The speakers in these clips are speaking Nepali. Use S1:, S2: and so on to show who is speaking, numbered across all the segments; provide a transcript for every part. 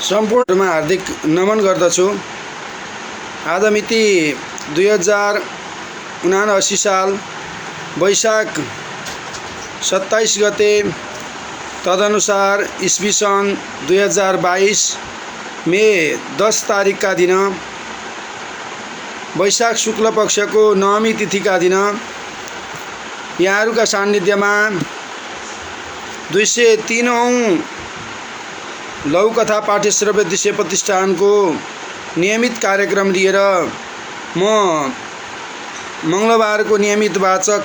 S1: सम्पूर्णमा हार्दिक नमन गर्दछु। आज मिति 2079 साल वैशाख 27 गते, तदनुसार ईस्वी सन् 2022 मे 10 तारिकका दिन वैशाख शुक्ल पक्षको नवमी तिथिका दिन यहाँहरूका सान्निध्यमा 203औं लघुकथा पाठ्यश्रव्य दृश्य प्रतिष्ठानको नियमित कार्यक्रम लिएर म मंगलबारको नियमित वाचक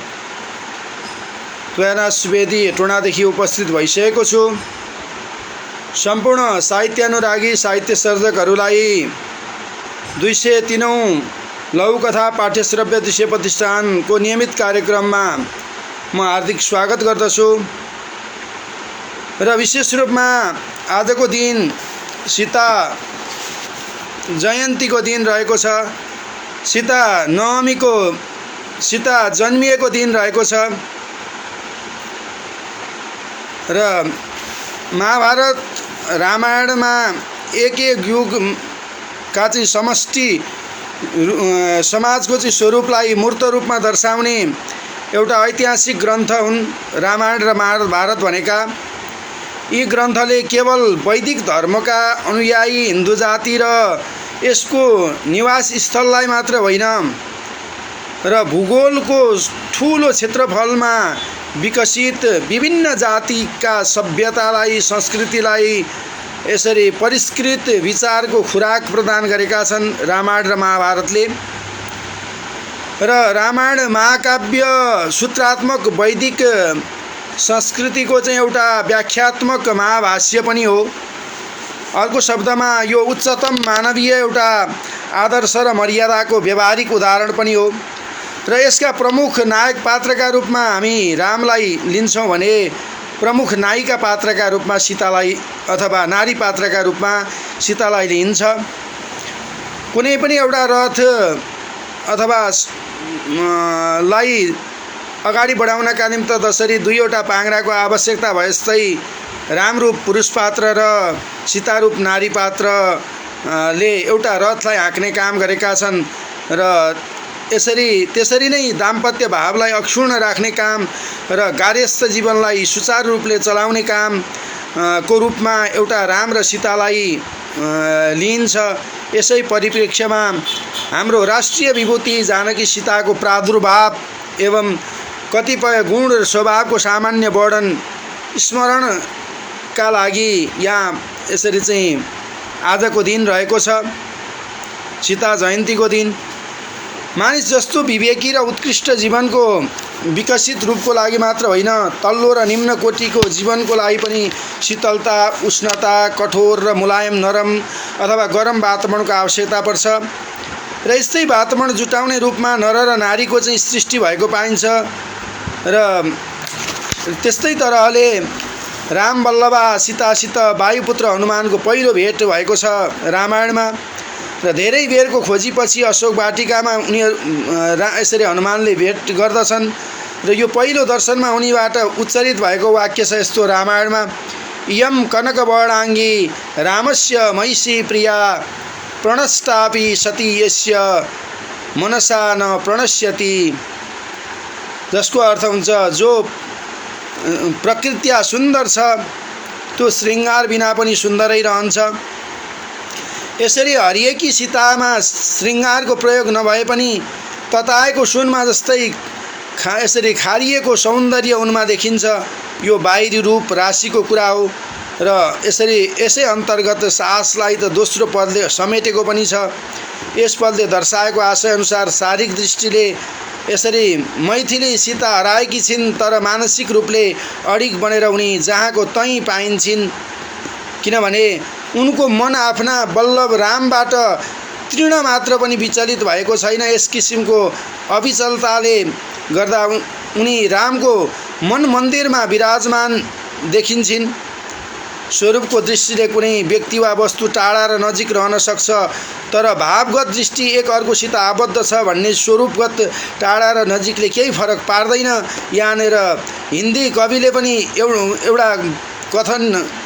S1: त्वयानाथ सुवेदी हेटौँडादेखि उपस्थित भइसकेको छु। सम्पूर्ण साहित्यानुरागी साहित्य सर्जकहरूलाई 203औं लघुकथा पाठ्यश्रव्य दृश्य प्रतिष्ठानको नियमित कार्यक्रममा म हार्दिक स्वागत गर्दछु। र विशेष रूपमा आजको दिन सीता जयन्तीको दिन रहेको छ। सीता नवमीको सीता जन्मिएको दिन रहेको छ र महाभारत रामायणमा एक युगका चाहिँ समष्टि समाजको चाहिँ स्वरूपलाई मूर्त रूपमा दर्शाउने एउटा ऐतिहासिक ग्रन्थ हुन् रामायण र महाभारत भनेका। यी ग्रन्थले केवल वैदिक धर्मका अनुयायी हिन्दू जाति र यसको निवास स्थललाई मात्र होइन र भूगोलको ठूलो क्षेत्रफलमा विकसित विभिन्न जातिका सभ्यतालाई संस्कृतिलाई यसरी परिष्कृत विचारको खुराक प्रदान गरेका छन् रामायण र महाभारतले। र रामायण महाकाव्य सूत्रात्मक वैदिक संस्कृतिको चाहिँ एउटा व्याख्यात्मक महाभाष्य पनि हो। अर्को शब्दमा यो उच्चतम मानवीय एउटा आदर्श र मर्यादाको व्यवहारिक उदाहरण पनि हो। र यसका प्रमुख नायक पात्रका रूपमा हामी रामलाई लिन्छौँ भने प्रमुख नायिका पात्रका रूपमा सीतालाई अथवा नारी पात्रका रूपमा सीतालाई लिइन्छ। कुनै पनि एउटा रथ अथवा लाई अगाडि बढाउनका निम्ति जसरी दुईवटा पाङ्ग्राको आवश्यकता भएस्तै रामरूप पुरुष पात्र र सीतारूप नारी पात्रले एउटा रथलाई हाँक्ने काम गरेका छन्। र त्यसरी नै दाम्पत्य भावलाई अक्षुण्ण राख्ने काम र कार्यस्थ जीवनलाई सुचारू रूपले चलाउने काम को रूपमा एउटा राम र सीतालाई लिइन्छ। यसै परिप्रेक्ष्यमा हाम्रो राष्ट्रिय विभूति जानकी सीताको प्रादुर्भाव एवं कतिपय गुण र स्वभावको सामान्य वर्णन स्मरणका लागि यहाँ यसरी चाहिँ आजको दिन रहेको छ, सीता जयन्तीको दिन। मानिस जस्तो विवेकी र उत्कृष्ट जीवनको विकसित रूपको लागि मात्र होइन, तल्लो र निम्न कोटिको जीवनको लागि पनि शीतलता, उष्णता, कठोर र मुलायम नरम अथवा गरम वातावरणको आवश्यकता पर्छ। र यस्तै वातावरण जुटाउने रूपमा नर र नारीको चाहिँ सृष्टि भएको पाइन्छ। र त्यस्तै तरहले राम वल्लभा सीतासित वायुपुत्र हनुमानको पहिलो भेट भएको छ रामायणमा। र धेरै बेरको खोजीपछि अशोक वाटिकामा उनीहरू यसरी हनुमानले भेट गर्दछन्। र यो पहिलो दर्शनमा उनीबाट उच्चारित भएको वाक्य छ यस्तो रामायणमा, इयं कनकवर्णाङ्गी रामस्य महिषी प्रिया प्रणष्टापि सती यस्य मनसा न प्रणश्यति। जसको अर्थ हुन्छ जो प्रकृत्या सुन्दर छ त्यो श्रृङ्गार बिना पनि सुन्दरै रहन्छ। यसरी हरिएकी सीतामा श्रृङ्गारको प्रयोग नभए पनि तताएको सुनमा जस्तै यसरी खारिएको सौन्दर्य उनमा देखिन्छ। यो बाहिरी रूप राशिको कुरा हो। र यसै अन्तर्गत साहसलाई त दोस्रो पदले समेटेको पनि छ। यस पदले दर्शाएको आशयअनुसार शारीरिक दृष्टिले यसरी मैथिली सीता हराएकी छिन्, तर मानसिक रूपले अडिग बनेर उनी जहाँको तहीँ पाइन्छन्। किनभने उनको मन आफ्ना वल्लभ रामबाट तृण मात्र पनि विचलित भएको छैन। यस किसिमको अविचलताले गर्दा उनी रामको मन मन्दिरमा विराजमान देखिन्छन्। स्वरूपको दृष्टिले कुनै व्यक्ति वा वस्तु टाढा र नजिक रहन सक्छ, तर भावगत दृष्टि एक अर्कोसित आबद्ध छ भन्ने स्वरूपगत टाढा र नजिकले केही फरक पार्दैन। यहाँनिर हिन्दी कविले पनि एउटा कथन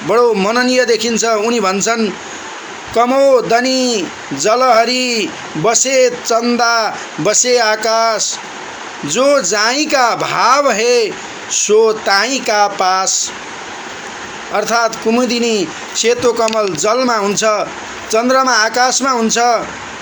S1: बडो मननीय देखिन्छ। उनी भन्छन् कमोदनी जलहरी बसे चंदा बसे आकाश, जो जाई का भाव है सो ताई का पास। अर्थात् कुमुदिनी सेतो कमल जलमा हुन्छ, चन्द्रमा आकाशमा हुन्छ।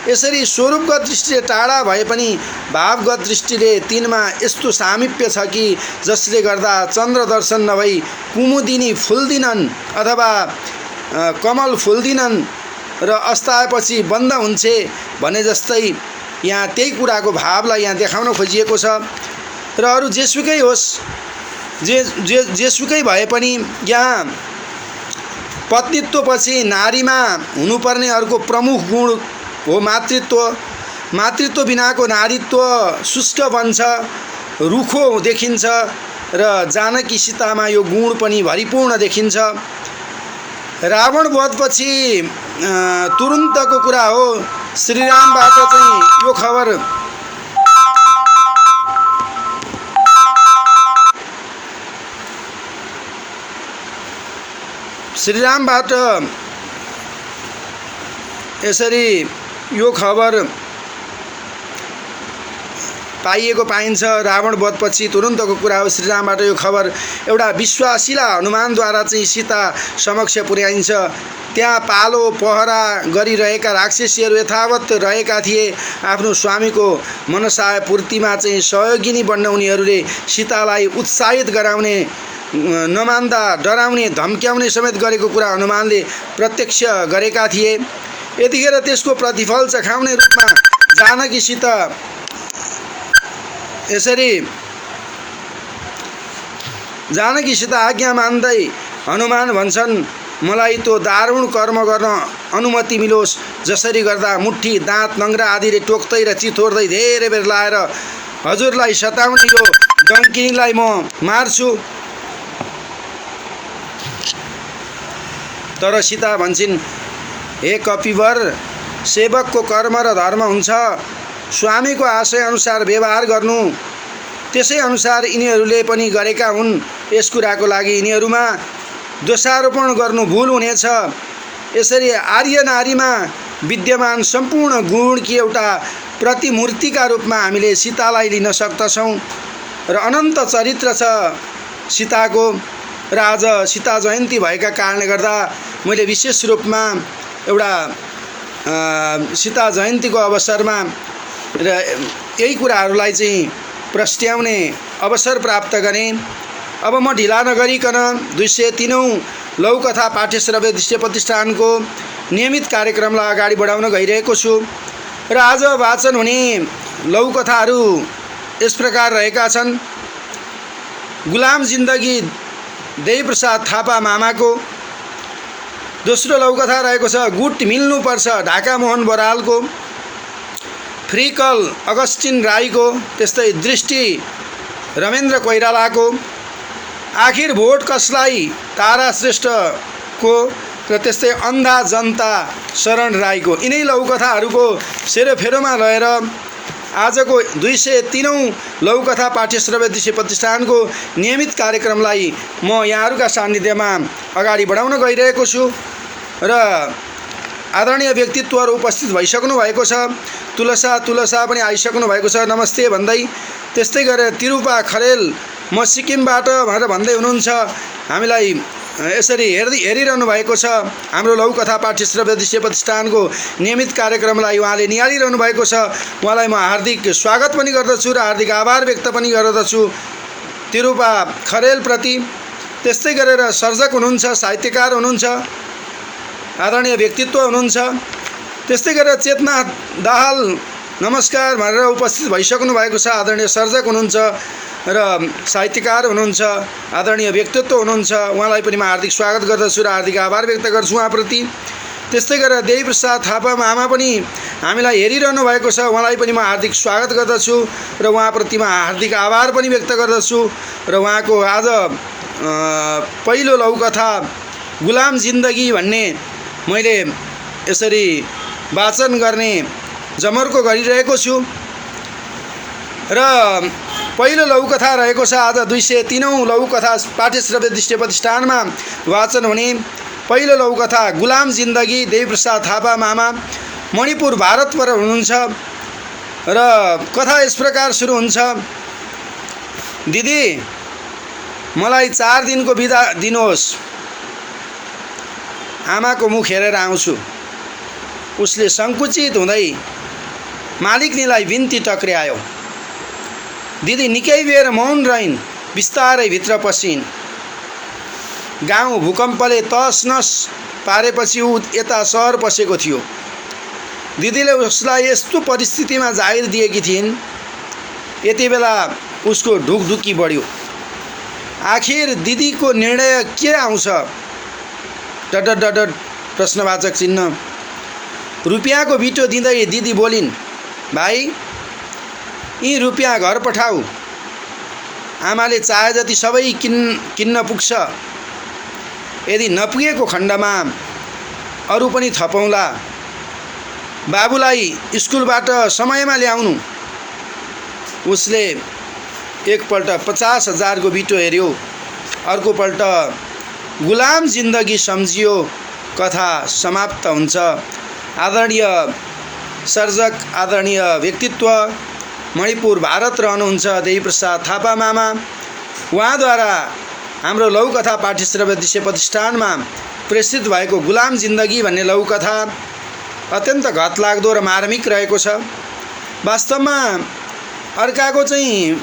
S1: यसरी स्वरूपगत दृष्टिले टाढा भए पनि भावगत दृष्टिले तिनमा यस्तो सामिप्य छ कि जसले गर्दा चन्द्र दर्शन नभई कुमुदिनी फुल्दिनन् अथवा कमल फुल्दिनन् र अस्ताएपछि बन्द हुन्छ भने जस्तै यहाँ त्यही कुराको भावलाई यहाँ देखाउन खोजिएको छ। र अरू जेसुकै होस्, जेसुकै भए पनि यहाँ पत्नीत्वपछि नारीमा हुनुपर्ने अर्को प्रमुख गुण हो मातृत्व। मातृत्व बिनाको नारीत्व शुष्क बन्छ, रुखो देखिन्छ र जानकी सीतामा यो गुण पनि भरिपूर्ण देखिन्छ। रावण वधपछि तुरुन्तको कुरा हो। श्रीरामबाट चाहिँ यो खबर श्रीरामबाट यसरी यो खबर पाइएको पाइन्छ। रावण वधपछि तुरुन्तको कुरा हो। श्रीरामबाट यो खबर एउटा विश्वासिला हनुमानद्वारा चाहिँ सीता समक्ष पुर्याइन्छ। त्यहाँ पालो पहरा गरिरहेका राक्षसीहरू यथावत रहेका थिए। आफ्नो स्वामीको मनसाय पूर्तिमा चाहिँ सहयोगिनी बन्न उनीहरूले सीतालाई उत्साहित गराउने, नमान्दा डराउने, धम्क्याउने समेत गरेको कुरा हनुमानले प्रत्यक्ष गरेका थिए। यतिखेर त्यसको प्रतिफल चखाउने रूपमा जानकी सीता यसरी जानकी सीता आज्ञा मान्दै हनुमान भन्छन्, मलाई तो दारुण कर्म गर्न अनुमति मिलोस्, जसरी गर्दा मुट्ठी दाँत नङ्ग्रा आदिले टोक्दै र चितोर्दै धेरै बेर लाएर हजुरलाई सताउने यो डङ्किनीलाई म मार्छु। तर सीता भन्छन्, हे कपिवर, सेवकको कर्म र धर्म हुन्छ। स्वामीको आशय अनुसार व्यवहार गर्नु, त्यसै अनुसार यिनीहरूले पनि गरेका हुन्। यस कुराको लागि यिनीहरूमा दोषारोपण गर्नु भुल हुनेछ। यसरी आर्य नारीमा विद्यमान सम्पूर्ण गुणकी एउटा प्रतिमूर्तिका रूपमा हामीले सीतालाई लिन सक्दछौँ र अनन्त चरित्र छ सीताको। र आज सीता जयन्ती भएका कारणले गर्दा मैले विशेष रूपमा एउटा सीता जयन्तीको अवसरमा र यही कुराहरूलाई चाहिँ प्रस्ट्याउने अवसर प्राप्त गरेँ। अब म ढिला नगरिकन 203औं लघुकथा पाठ्यश्रव्य दृश्य प्रतिष्ठानको नियमित कार्यक्रमलाई अगाडि बढाउन गइरहेको छु। र आज वाचन हुने लघुकथाहरू यस प्रकार रहेका छन्। गुलाम जिन्दगी देवीप्रसाद थापा मामाको। दोस्रो लघुकथा रहेको छ गुट मिल्नुपर्छ ढाका मोहन बरालको। फ्रिकल अगस्टिन राईको। त्यस्तै दृष्टि रमेन्द्र कोइरालाको। आखिर भोट कसलाई तारा श्रेष्ठको। र त्यस्तै अन्धा जनता शरण राईको। यिनै लघुकथाहरूको सेरोफेरोमा रहेर आजको 203औं लघुकथा पाठ्यश्रव्य दृश्य प्रतिष्ठानको नियमित कार्यक्रमलाई म यहाँहरूका सान्निध्यमा अगाडि बढाउन गइरहेको छु। र आदरणीय व्यक्तित्वहरू उपस्थित भइसक्नु भएको छ। तुलसा पनि आइसक्नु भएको छ नमस्ते भन्दै। त्यस्तै गरेर तिरुपा खरेल म सिक्किमबाट भनेर भन्दै हुनुहुन्छ। हामीलाई यसरी हेरिरहनु भएको छ। हाम्रो लघुकथा पाठ्यश्रव्य दृश्य प्रतिष्ठानको नियमित कार्यक्रमलाई उहाँले निहालिरहनु भएको छ। उहाँलाई म हार्दिक स्वागत पनि गर्दछु र हार्दिक आभार व्यक्त पनि गर्दछु तिरुपा खरेलप्रति। त्यस्तै गरेर सर्जक हुनुहुन्छ, साहित्यकार हुनुहुन्छ, आदरणीय व्यक्तित्व हुनुहुन्छ। त्यस्तै गरेर चेतना दाहाल नमस्कार भनेर उपस्थित भइसक्नु भएको छ। आदरणीय सर्जक हुनुहुन्छ र साहित्यकार हुनुहुन्छ, आदरणीय व्यक्तित्व हुनुहुन्छ। उहाँलाई पनि म हार्दिक स्वागत गर्दछु र हार्दिक आभार व्यक्त गर्छु उहाँप्रति। त्यस्तै गरेर देवीप्रसाद थापा मामा पनि हामीलाई हेरिरहनु भएको छ। उहाँलाई पनि म हार्दिक स्वागत गर्दछु र उहाँप्रति म हार्दिक आभार पनि व्यक्त गर्दछु। र उहाँको आज पहिलो लघुकथा गुलाम जिन्दगी भन्ने मैले यसरी वाचन गर्ने जमर्को गरिरहेको छु। र पहिलो लघुकथा रहेको छ आज 203औं लघुकथा पाठ्यश्रव्य दृश्य प्रतिष्ठानमा वाचन हुने। पहिलो लौकथा गुलाम जिन्दगी, देवीप्रसाद थापा मामा, मणिपुर भारतबाट हुनुहुन्छ र कथा यस प्रकार सुरु हुन्छ। दिदी मलाई 4 दिनको बिदा दिनुहोस्, आमाको मुख हेरेर आउँछु। उसले सङ्कुचित हुँदै मालिकनीलाई बिन्ती टक्र्यायो। दिदी निकै बेर मौन रहिन्, बिस्तारै भित्र पसिन्। गाउँ भूकम्पले तसनस पारेपछि ऊ यता सहर पसेको थियो। दिदीले उसलाई यस्तो परिस्थितिमा जागिर दिएकी थिइन्। यति बेला उसको ढुकढुकी बढ्यो। आखिर दिदीको निर्णय के आउँछ? डडड प्रश्नवाचक चिन्ह। रुपियाँको बिटो दिँदै दिदी बोलिन्, भाइ यी रुपियाँ घर पठाऊ, आमाले चाहे जति सबै किन्न पुग्छ। यदि नपुगेको खण्डमा अरू पनि थपौँला। बाबुलाई स्कुलबाट समयमा ल्याउनु। उसले एकपल्ट 50,000 को बिटो हेऱ्यो, अर्कोपल्ट गुलाम जिन्दगी सम्झियो। कथा समाप्त हुन्छ। आदरणीय सर्जक, आदरणीय व्यक्तित्व, मणिपुर भारत रहनुहुन्छ देवीप्रसाद थापा मामा, उहाँद्वारा हाम्रो लघुकथा पाठ्यश्रव्य दृश्य प्रतिष्ठानमा प्रेषित भएको गुलाम जिन्दगी भन्ने लघुकथा अत्यन्त घतलाग्दो र मार्मिक रहेको छ। वास्तवमा अर्काको चाहिँ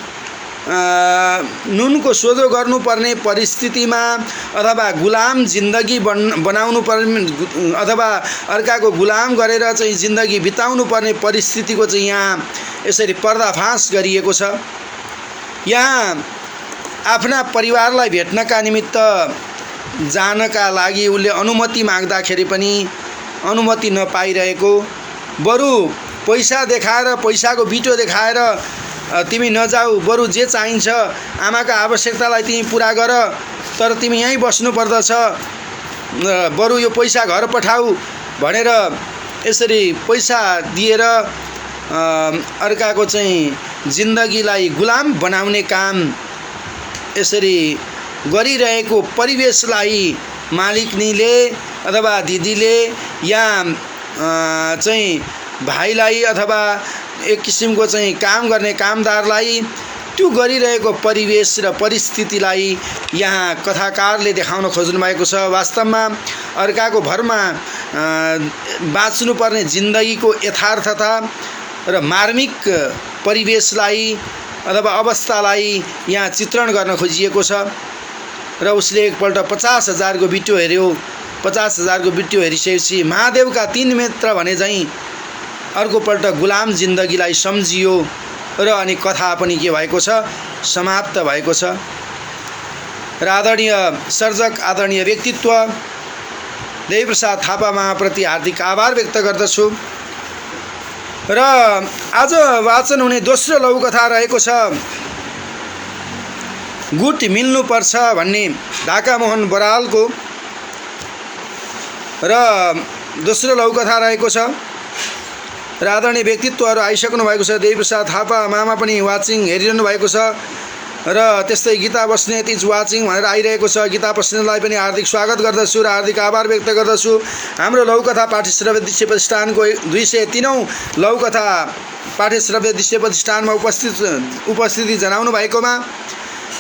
S1: नुनको सोझो गर्नुपर्ने परिस्थितिमा अथवा गुलाम जिन्दगी बनाउनु पर्ने अथवा अर्काको गुलाम गरेर चाहिँ जिन्दगी बिताउनु पर्ने परिस्थितिको चाहिँ यहाँ यसरी पर्दाफास गरिएको छ। यहाँ आफ्ना परिवारलाई भेट्नका निमित्त जानका लागि उसले अनुमति माग्दाखेरि पनि अनुमति नपाइरहेको, बरु पैसा देखाएर, पैसाको बिटो देखाएर तिमी नजाऊ, बरु जे चाहिन्छ आमाका आवश्यकतालाई तिमी पुरा गर, तर तिमी यहीँ बस्नु पर्दछ, बरु यो पैसा घर पठाऊ भनेर यसरी पैसा दिएर अर्काको चाहिँ जिन्दगीलाई गुलाम बनाउने काम यसरी गरिरहेको परिवेशलाई मालिकनीले अथवा दिदीले या चाहिँ भाइलाई अथवा एक किसिमको चाहिँ काम गर्ने कामदारलाई त्यो गरिरहेको परिवेश र परिस्थितिलाई यहाँ कथाकारले देखाउन खोज्नु भएको छ। वास्तवमा अर्काको भरमा बाँच्नुपर्ने जिन्दगीको यथार्थता र मार्मिक परिवेशलाई अथवा अवस्थालाई यहाँ चित्रण गर्न खोजिएको छ। र उसले एकपल्ट 50,000 को बिटो हेऱ्यो। 50,000 को बिटो हेरिसकेपछि महादेवका 3 नेत्र भने चाहिँ अर्कोपल्ट गुलाम जिन्दगीलाई सम्झियो र अनि कथा पनि के भएको छ, समाप्त भएको छ। र आदरणीय सर्जक, आदरणीय व्यक्तित्व देवीप्रसाद थापा मामाप्रति हार्दिक आभार व्यक्त गर्दछु। र आज वाचन हुने दोस्रो लघुकथा रहेको छ गुट मिल्नुपर्छ भन्ने ढाकामोहन बरालको। र दोस्रो लघुकथा रहेको छ र आदरणीय व्यक्तित्वहरू आइसक्नु भएको छ। देवीप्रसाद थापा मामा पनि वाचिङ हेरिरहनु भएको छ र त्यस्तै गीता बस्नेत इज वाचिङ भनेर आइरहेको छ। गीता बस्नेतलाई पनि हार्दिक स्वागत गर्दछु र हार्दिक आभार व्यक्त गर्दछु। हाम्रो लघुकथा पाठ्यश्रव्य दृश्य प्रतिष्ठानको 203औं लघुकथा पाठ्यश्रव्य दृश्य प्रतिष्ठानमा उपस्थिति जनाउनु भएकोमा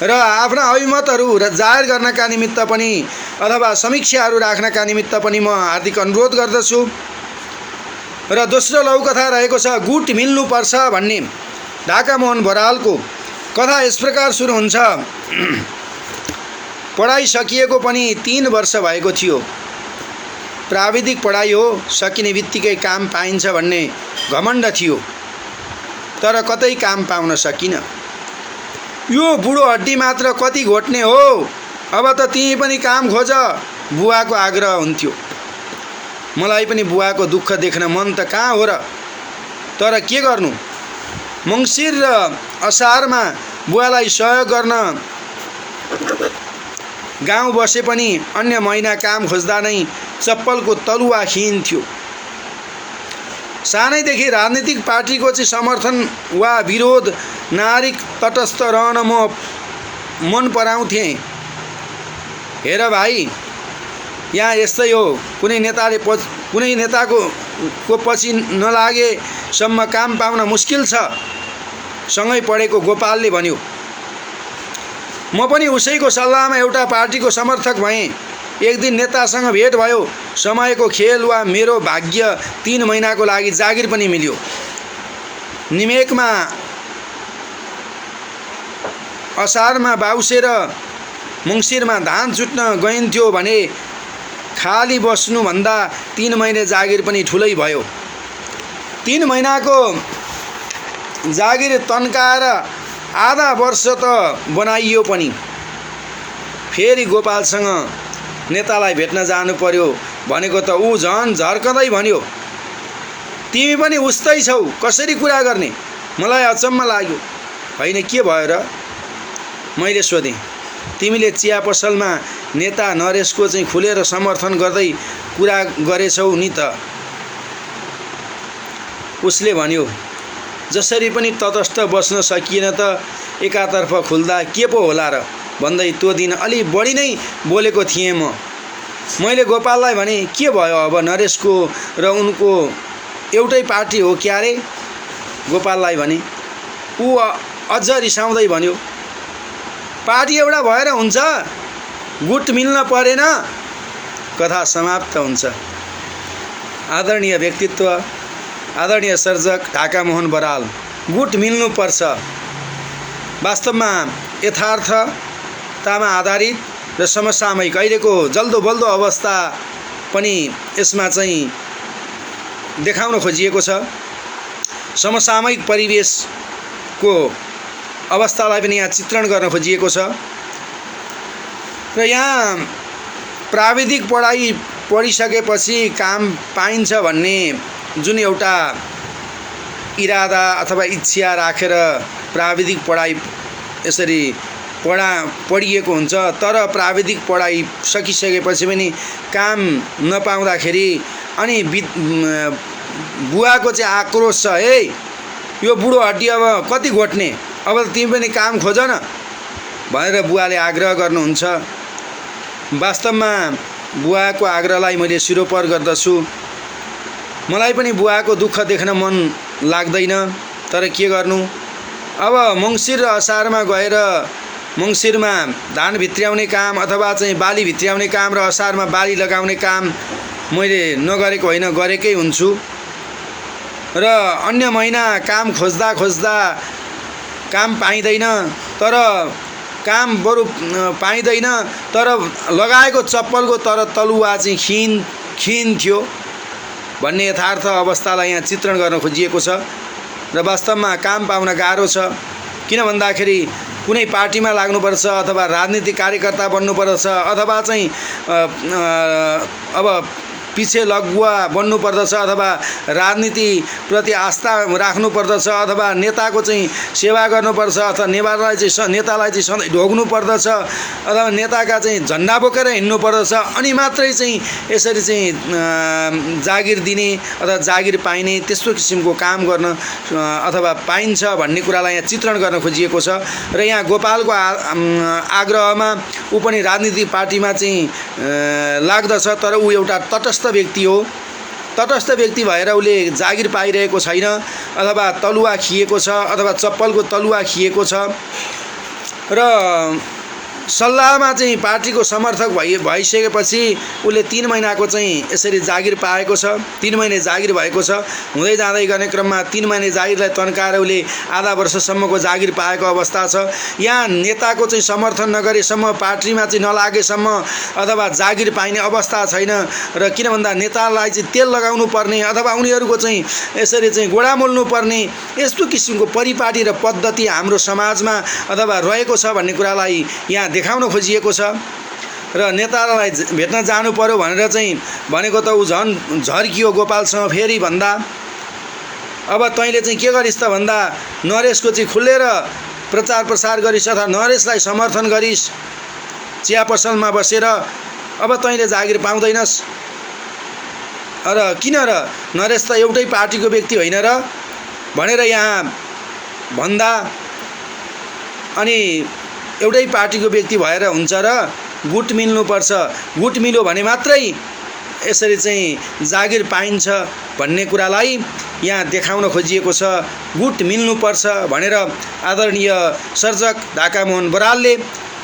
S1: र आफ्ना अभिमतहरू जाहेर गर्नका निमित्त पनि अथवा समीक्षाहरू राख्नका निमित्त पनि म हार्दिक अनुरोध गर्दछु। र दोस्रो लघुकथा रहेको छ गुट मिल्नुपर्छ भन्ने ढाकामोहन बरालको। कथा यस प्रकार सुरु हुन्छ। पढाइ सकिएको पनि 3 वर्ष भएको थियो। प्राविधिक पढाइ हो, सकिने बित्तिकै काम पाइन्छ भन्ने घमण्ड थियो, तर कतै काम पाउन सकिन। यो बुढो हड्डी मात्र कति घोट्ने हो, अब त तिमी पनि काम खोज, बुवाको आग्रह हुन्थ्यो। मलाई पनि बुवाको दुःख देख्न मन त कहाँ हो र, तर के गर्नु, मङ्सिर र असारमा बुवालाई सहयोग गर्न गाउँ बसे पनि अन्य महिना काम खोज्दा नै चप्पलको तलुवा खिइन्थ्यो। सानैदेखि राजनीतिक पार्टीको चाहिँ समर्थन वा विरोध नागरिक तटस्थ रहन म मन पराउँथेँ। हेर भाइ, यहाँ यस्तै हो, कुनै नेताको पछि नलागेसम्म काम पाउन मुस्किल छ। सँगै पढेको गोपालले भन्यो। म पनि उसैको सल्लाहमा एउटा पार्टीको समर्थक भएँ। एक दिन नेतासँग भेट भयो। समयको खेल वा मेरो भाग्य 3 महिनाको लागि जागिर पनि मिल्यो। निमेकमा असारमा बाउसे र मङ्सिरमा धान चुट्न गइन्थ्यो भने खाली बस्नुभन्दा 3 महिने जागिर पनि ठुलै भयो। 3 महिनाको जागिर तन्काएर आधा वर्ष त बनाइयो पनि। फेरि गोपालसँग नेतालाई भेट्न जानु पर्यो भनेको त ऊ झन् झर्कँदै भन्यो, तिमी पनि उस्तै छौ, कसरी कुरा गर्ने? मलाई अचम्म लाग्यो। होइन, के भयो र? मैले सोधेँ। तिमीले चिया पसलमा नेता नरेशको चाहिँ खुलेर समर्थन गर्दै कुरा गरेछौ नि त? उसले भन्यो, जसरी पनि तटस्थ बस्न सकिएन त एकातर्फ खुल्दा के पो होला र भन्दै त्यो दिन अलि बढी नै बोलेको थिएँ म। मैले गोपाललाई भने, के भयो अब नरेशको र उनको एउटै पार्टी हो क्या रे? गोपाललाई भने। ऊ अझ रिसाउँदै भन्यो, पार्टी एउटा भएर हुन्छ? गुट मिल्न परेन? कथा समाप्त हुन्छ। आदरणीय व्यक्तित्व, आदरणीय सर्जक ढाकामोहन बराल। गुट मिल्नुपर्छ। वास्तवमा यथार्थतामा आधारित र समसामयिक अहिलेको जल्दो बल्दो अवस्था पनि यसमा चाहिँ देखाउन खोजिएको छ। समसामयिक परिवेशको अवस्थालाई पनि यहाँ चित्रण गर्न खोजिएको छ। र यहाँ प्राविधिक पढाइ पढिसकेपछि काम पाइन्छ भन्ने जुन एउटा इरादा अथवा इच्छा राखेर प्राविधिक पढाइ यसरी पढिएको हुन्छ, तर प्राविधिक पढाइ सकिसकेपछि पनि काम नपाउँदाखेरि अनि बुवाको चाहिँ आक्रोश छ, हे यो बुढो हड्डी अब कति घोट्ने, अब तिमी पनि काम खोज न भनेर बुवाले आग्रह गर्नुहुन्छ। वास्तवमा बुवाको आग्रहलाई मैले सिरोपर गर्दछु। मलाई पनि बुवाको दुःख देख्न मन लाग्दैन, तर के गर्नु? अब मङ्सिर र असारमा गएर मङ्सिरमा धान भित्र्याउने काम अथवा चाहिँ बाली भित्र्याउने काम र असारमा बाली लगाउने काम मैले नगरेको होइन, गरेकै हुन्छु। र अन्य महिना काम खोज्दा खोज्दा काम पाइँदैन, तर काम बरु पाइँदैन, तर लगाएको चप्पलको तर तलुवा चाहिँ खिन थियो भन्ने यथार्थ अवस्थालाई यहाँ चित्रण गर्न खोजिएको छ। र वास्तवमा काम पाउन गाह्रो छ। किन भन्दाखेरि कुनै पार्टीमा लाग्नुपर्छ अथवा राजनीतिक कार्यकर्ता बन्नुपर्छ अथवा चाहिँ अब पछि लଗୁवा बन्नुपर्दछ अथवा राजनीतिप्रति आस्था राख्नुपर्दछ अथवा नेताको चाहिँ सेवा गर्नुपर्छ अथवा नेतालाई चाहिँ सधैँ ढोग्नुपर्दछ अथवा नेताका चाहिँ झन्डा बोकेर हिँड्नुपर्दछ, अनि मात्रै चाहिँ यसरी चाहिँ जागिर दिने अथवा जागिर पाइने त्यस्तो किसिमको काम गर्न अथवा पाइन्छ भन्ने कुरालाई यहाँ चित्रण गर्न खोजिएको छ। र यहाँ गोपालको आग्रहमा ऊ पनि राजनीतिक पार्टीमा चाहिँ लाग्दछ, तर ऊ एउटा तटस्थ व्यक्ति हो। तटस्थ व्यक्ति भएर उसले जागिर पाइरहेको छैन अथवा तलुवा खिएको छ अथवा चप्पलको तलुवा खिएको छ। र सल्लाहमा चाहिँ पार्टीको समर्थक भइसकेपछि उसले 3 महिनाको चाहिँ यसरी जागिर पाएको छ। 3 महिने जागिर भएको छ। हुँदै जाँदै गर्ने क्रममा 3 महिने जागिरलाई तन्काएर उसले आधा वर्षसम्मको जागिर पाएको अवस्था छ। यहाँ नेताको चाहिँ समर्थन नगरेसम्म, पार्टीमा चाहिँ नलागेसम्म अथवा जागिर पाइने अवस्था छैन। र किन भन्दा नेतालाई चाहिँ तेल लगाउनु पर्ने अथवा उनीहरूको चाहिँ यसरी चाहिँ गोडा मोल्नु पर्ने यस्तो किसिमको परिपाटी र पद्धति हाम्रो समाजमा अथवा रहेको छ भन्ने कुरालाई यहाँ देखाउन खोजिएको छ। र नेतालाई भेट्न जानु पर्यो भनेर चाहिँ भनेको त ऊ झन् झर्कियो गोपालसँग फेरि भन्दा, अब तैँले चाहिँ के गरिस् त भन्दा नरेशको चाहिँ खुलेर प्रचार प्रसार गरिस् अथवा नरेशलाई समर्थन गरिस् चिया पसलमा बसेर, अब तैँले जागिर पाउँदैनस्। र किन र, नरेश त एउटै पार्टीको व्यक्ति होइन र भनेर यहाँ भन्दा, अनि एउटै पार्टीको व्यक्ति भएर हुन्छ र गुट मिल्नुपर्छ, गुट मिल्यो भने मात्रै यसरी चाहिँ जागिर पाइन्छ भन्ने कुरालाई यहाँ देखाउन खोजिएको छ। गुट मिल्नुपर्छ भनेर आदरणीय सर्जक ढाकामोहन बरालले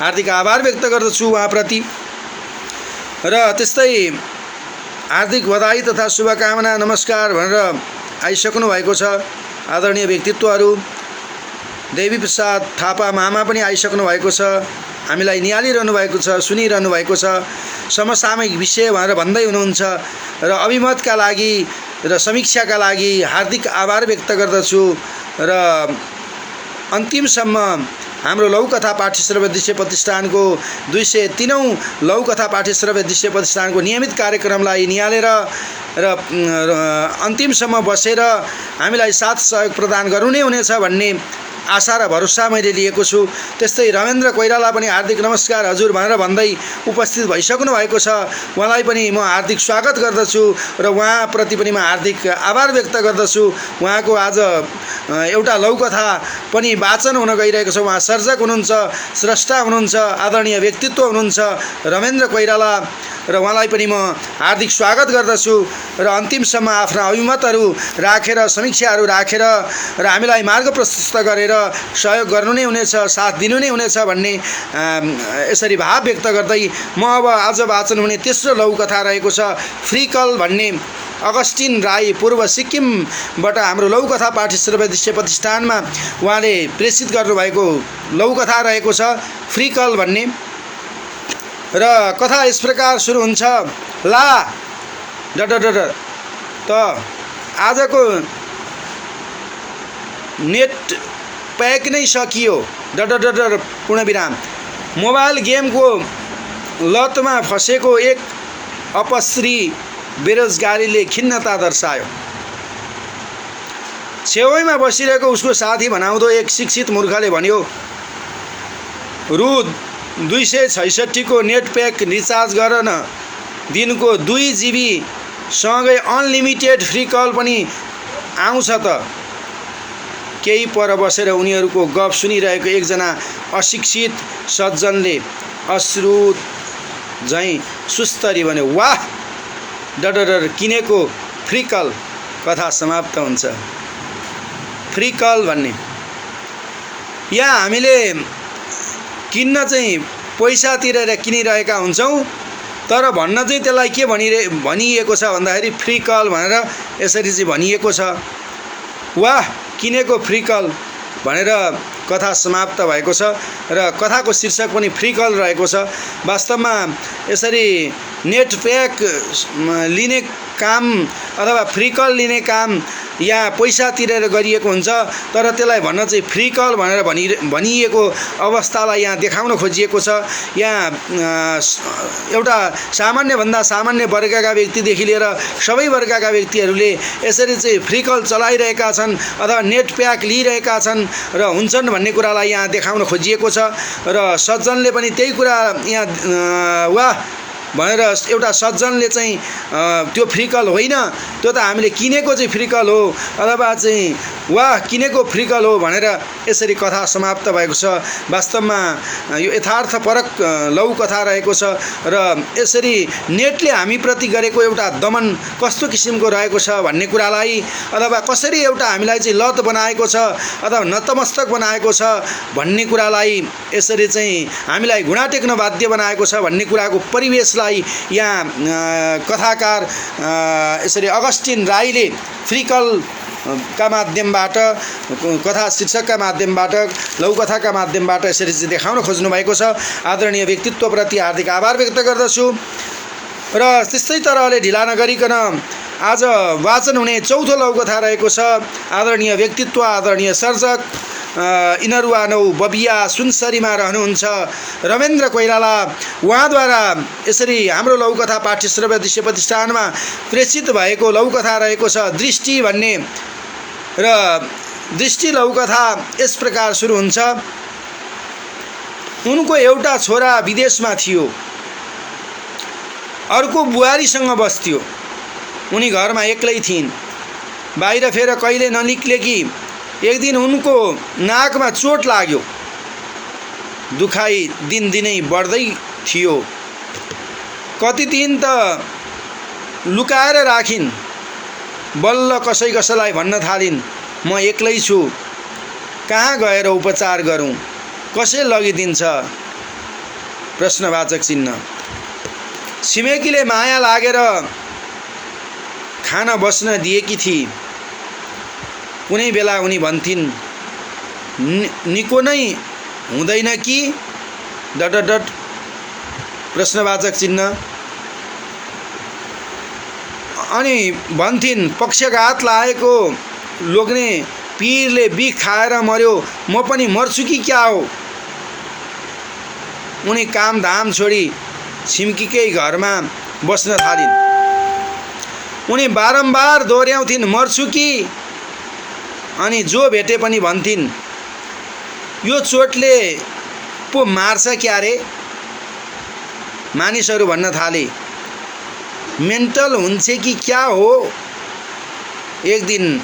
S1: हार्दिक आभार व्यक्त गर्दछु उहाँप्रति। र त्यस्तै हार्दिक बधाई तथा शुभकामना नमस्कार भनेर आइसक्नु भएको छ आदरणीय व्यक्तित्वहरू। देवी प्रसाद थापा मामा पनि आइसक्नु भएको छ, हामीलाई निहालिरहनु भएको छ, सुनिरहनु भएको छ, समसामयिक विषय भनेर भन्दै हुनुहुन्छ र अभिमतका लागि र समीक्षाका लागि हार्दिक आभार व्यक्त गर्दछु। र अन्तिमसम्म हाम्रो लघुकथा पाठ्यश्रव्य दृश्य प्रतिष्ठानको 203औं लघुकथा पाठ्यश्रव्य दृश्य प्रतिष्ठानको नियमित कार्यक्रमलाई निहालेर र अन्तिमसम्म बसेर हामीलाई साथ सहयोग प्रदान गर्नु नै हुनेछ भन्ने आशा र भरोसा मैले लिएको छु। त्यस्तै रमेन्द्र कोइराला पनि हार्दिक नमस्कार हजुर भनेर भन्दै उपस्थित भइसक्नु भएको छ। उहाँलाई पनि म हार्दिक स्वागत गर्दछु र उहाँप्रति पनि म हार्दिक आभार व्यक्त गर्दछु। उहाँको आज एउटा लघुकथा पनि वाचन हुन गइरहेको छ। उहाँ सर्जक हुनुहुन्छ, स्रष्टा हुनुहुन्छ, आदरणीय व्यक्तित्व हुनुहुन्छ रमेन्द्र कोइराला र उहाँलाई पनि म हार्दिक स्वागत गर्दछु। र अन्तिमसम्म आफ्ना अभिमतहरू राखेर, समीक्षाहरू राखेर र हामीलाई मार्ग प्रशस्त गरेर सहयोग गर्नु नै हुनेछ, साथ दिनु नै हुनेछ भन्ने यसरी भाव व्यक्त गर्दै म अब आज वाचन हुने तेस्रो लघुकथा रहेको छ फ्रिकल भन्ने अगस्टिन राई पूर्व सिक्किमबाट हाम्रो लघुकथा पाठ्यश्रव्य दृश्य प्रतिष्ठानमा उहाँले प्रेषित गर्नुभएको लघुकथा रहेको छ फ्रिकल भन्ने। र कथा यस प्रकार सुरु हुन्छ। ला डडडड त आजको नेट प्याक नै सकियो डडडड पूर्णविराम। मोबाइल गेमको लतमा फसेको एक अपश्री बेरोजगारीले खिन्नता दर्शायो। छेउमा बसिरहेको उसको साथी भनाउँदो एक शिक्षित मूर्खले भन्यो, रु 266 को नेट प्याक रिचार्ज गर न, दिनको 2 GB सँगै अनलिमिटेड फ्री कल पनि आउँछ त। केही पर बसेर उनीहरूको गफ सुनिरहेको एकजना अशिक्षित सज्जनले अश्रु झैँ सुस्तरी भन्यो, वाह डडडर किनेको फ्री कल। कथा समाप्त हुन्छ। फ्री कल भन्ने यहाँ हामीले किन्न चाहिँ पैसा तिरेर किनिरहेका हुन्छौँ, तर भन्न चाहिँ त्यसलाई के भनिएको छ भन्दाखेरि फ्री कल भनेर यसरी चाहिँ भनिएको छ। वाह किनेको फ्री कल भनेर कथा समाप्त भएको छ र कथाको शीर्षक पनि फ्री कल रहेको छ। वास्तवमा यसरी नेट प्याक लिने काम अथवा फ्री कल लिने काम यहाँ पैसा तिरेर गरिएको हुन्छ, तर त्यसलाई भन्न चाहिँ फ्री कल भनेर भनिएको अवस्थालाई यहाँ देखाउन खोजिएको छ। यहाँ एउटा सामान्यभन्दा सामान्य वर्गका व्यक्तिदेखि लिएर सबै वर्गका व्यक्तिहरूले यसरी चाहिँ फ्री कल चलाइरहेका छन् अथवा नेट प्याक लिइरहेका छन् र हुन्छन् भन्ने कुरालाई यहाँ देखाउन खोजिएको छ। र सज्जनले पनि त्यही कुरा यहाँ वाह भनेर एउटा सज्जनले चाहिँ त्यो फ्री कल होइन, त्यो त हामीले किनेको चाहिँ फ्री कल हो अथवा चाहिँ वाह किनेको फ्री कल हो भनेर यसरी कथा समाप्त भएको छ। वास्तवमा यो यथार्थपरक लघुकथा रहेको छ र यसरी नेटले हामीप्रति गरेको एउटा दमन कस्तो किसिमको रहेको छ भन्ने कुरालाई अथवा कसरी एउटा हामीलाई चाहिँ लत बनाएको छ अथवा नतमस्तक बनाएको छ भन्ने कुरालाई यसरी चाहिँ हामीलाई घुँडा टेक्न बाध्य बनाएको छ भन्ने कुराको परिवेशलाई यहाँ कथाकार यसरी अगस्टिन राईले फ्री कल का माध्यमबाट कथा शीर्षकका माध्यमबाट लघुकथाका माध्यमबाट यसरी चाहिँ देखाउन खोज्नु भएको छ। आदरणीय व्यक्तित्वप्रति हार्दिक आभार व्यक्त गर्दछु। र त्यस्तै तरहले ढिला नगरिकन आज वाचन हुने चौथो लघुकथा रहेको छ आदरणीय व्यक्तित्व, आदरणीय सर्जक इनरुवानौ बबिया सुनसरीमा रहनुहुन्छ रमेन्द्र कोइराला। उहाँद्वारा यसरी हाम्रो लघुकथा पाठ्यश्रव्य दृश्य प्रतिष्ठानमा प्रेषित भएको लघुकथा रहेको छ दृष्टि भन्ने। र दृष्टि लघुकथा यस प्रकार सुरु हुन्छ। उनको एउटा छोरा विदेशमा थियो, अर्को बुहारीसँग बस्थ्यो। उनी घरमा एक्लै थिइन्, बाहिर फेर कहिले ननिक्ले कि एक दिन उनको नाकमा चोट लाग्यो। दुखाइ दिनदिनै बढ्दै थियो। कति दिन त लुकाएर राखिन्, बल्ल कसै कसैलाई भन्न थालिन्, म एक्लै छु, कहाँ गएर उपचार गरौँ, कसै लगिदिन्छ? प्रश्नवाचक चिन्ह। छिमेकीले माया लागेर खान बस्न दिएकी थिए। कुनै बेला उनी भन्थिन्, निको नै हुँदैन कि डट प्रश्नवाचक चिन्ह। अनि भन्थिन्, पक्षघात लागेको लोग्ने पीरले बिख खाएर मर्यो, म पनि मर्छु कि क्या हो? उनी कामधाम छोडी छिमेकीकै घरमा बस्न थालिन्। उनी बारम्बार दोहोऱ्याउँथिन्, मर्छु कि? अनि जो भेटे पनि भन्थिन्, यो चोटले पो मार्छ क्या रे? मानिसहरू भन्न थाले, मेन्टल हुन्छ कि क्या हो? एक दिन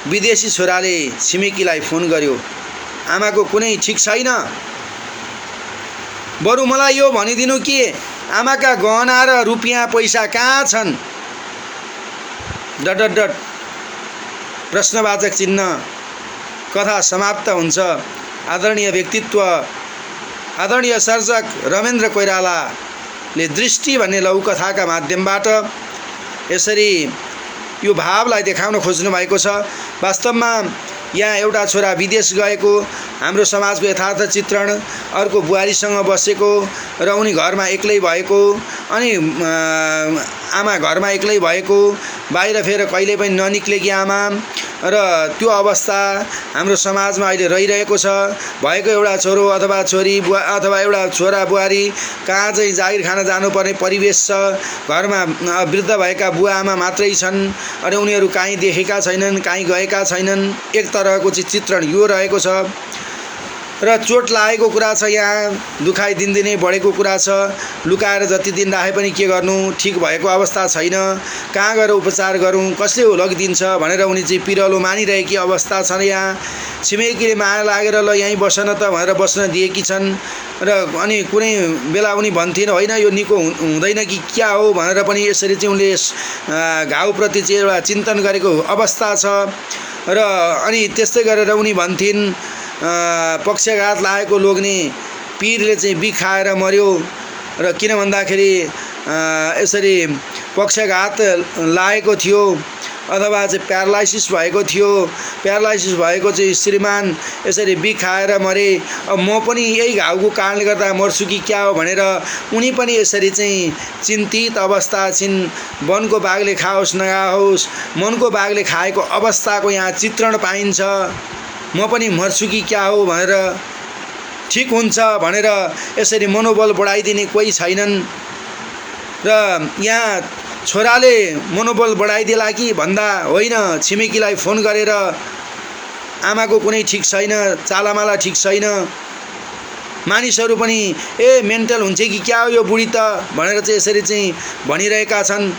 S1: विदेशी छोराले छिमेकीलाई फोन गर्यो, आमाको कुनै ठिक छैन, बरु मलाई यो भनिदिनु कि आमाका गहना र रुपियाँ पैसा कहाँ छन्? डट प्रश्नवाचक चिन्ह। कथा समाप्त हुन्छ। आदरणीय व्यक्तित्व, आदरणीय सर्जक रमेन्द्र कोइरालाले दृष्टि भन्ने लघुकथाका माध्यमबाट यसरी यो भावलाई देखाउन खोज्नु भएको छ। वास्तवमा यहाँ एउटा छोरा विदेश गएको, हाम्रो समाजको यथार्थ चित्रण, अर्को बुहारीसँग बसेको र उनी घरमा एक्लै भएको, अनि आमा घरमा एक्लै भएको, बाहिर फेर कहिले पनि ननिक्लेकी आमा, र त्यो अवस्था हाम्रो समाजमा अहिले रहिरहेको छ। भएको एउटा छोरो अथवा छोरी अथवा एउटा छोरा बुहारी कहाँ चाहिँ जागिर खान जानुपर्ने परिवेश छ, घरमा वृद्ध भएका बुवा आमा मात्रै छन्, अनि उनीहरू काहीँ देखेका छैनन्, काहीँ गएका छैनन्। एक तरहको चित्रण यो रहेको छ। र चोट लागेको कुरा छ, यहाँ दुखाइ दिनदिनै बढेको कुरा छ। लुकाएर जति दिन राखे पनि के गर्नु, ठिक भएको अवस्था छैन, कहाँ गएर उपचार गरौँ, कसले लगिदिन्छ भनेर उनी चाहिँ पिरलो मानिरहेकी अवस्था छन्। यहाँ छिमेकीले माया लागेर ल यहीँ बस्न त भनेर बस्न दिएकी छन्। र अनि कुनै बेला उनी भन्थिन्, होइन यो निको हुँदैन कि क्या हो भनेर पनि यसरी चाहिँ उनले घाउप्रति चाहिँ एउटा चिन्तन गरेको अवस्था छ। र अनि त्यस्तै गरेर उनी भन्थिन्, पक्षघात लागेको लोग्ने पीरले चाहिँ बिख खाएर मर्यो। र किन भन्दाखेरि यसरी पक्षघात लागेको थियो अथवा चाहिँ प्यारालाइसिस भएको थियो, प्यारालाइसिस भएको चाहिँ श्रीमान यसरी बिख खाएर मरे, अब म पनि यही घाउको कारणले गर्दा मर्छु कि क्या हो भनेर उनी पनि यसरी चाहिँ चिन्तित अवस्था छिन्। वनको बाघले खाओस् नखाओस्, मनको बाघले खाएको अवस्थाको यहाँ चित्रण पाइन्छ। म पनि मर्छु कि क्या हो भनेर, ठिक हुन्छ भनेर यसरी मनोबल बढाइदिने कोही छैनन्। र यहाँ छोराले मनोबल बढाइदिएला कि भन्दा होइन, छिमेकीलाई फोन गरेर आमाको कुनै ठिक छैन, चालामाला ठिक छैन, मानिसहरू पनि मेन्टल हुन्छ कि क्या हो यो बुढी त भनेर चाहिँ यसरी चाहिँ भनिरहेका छन्।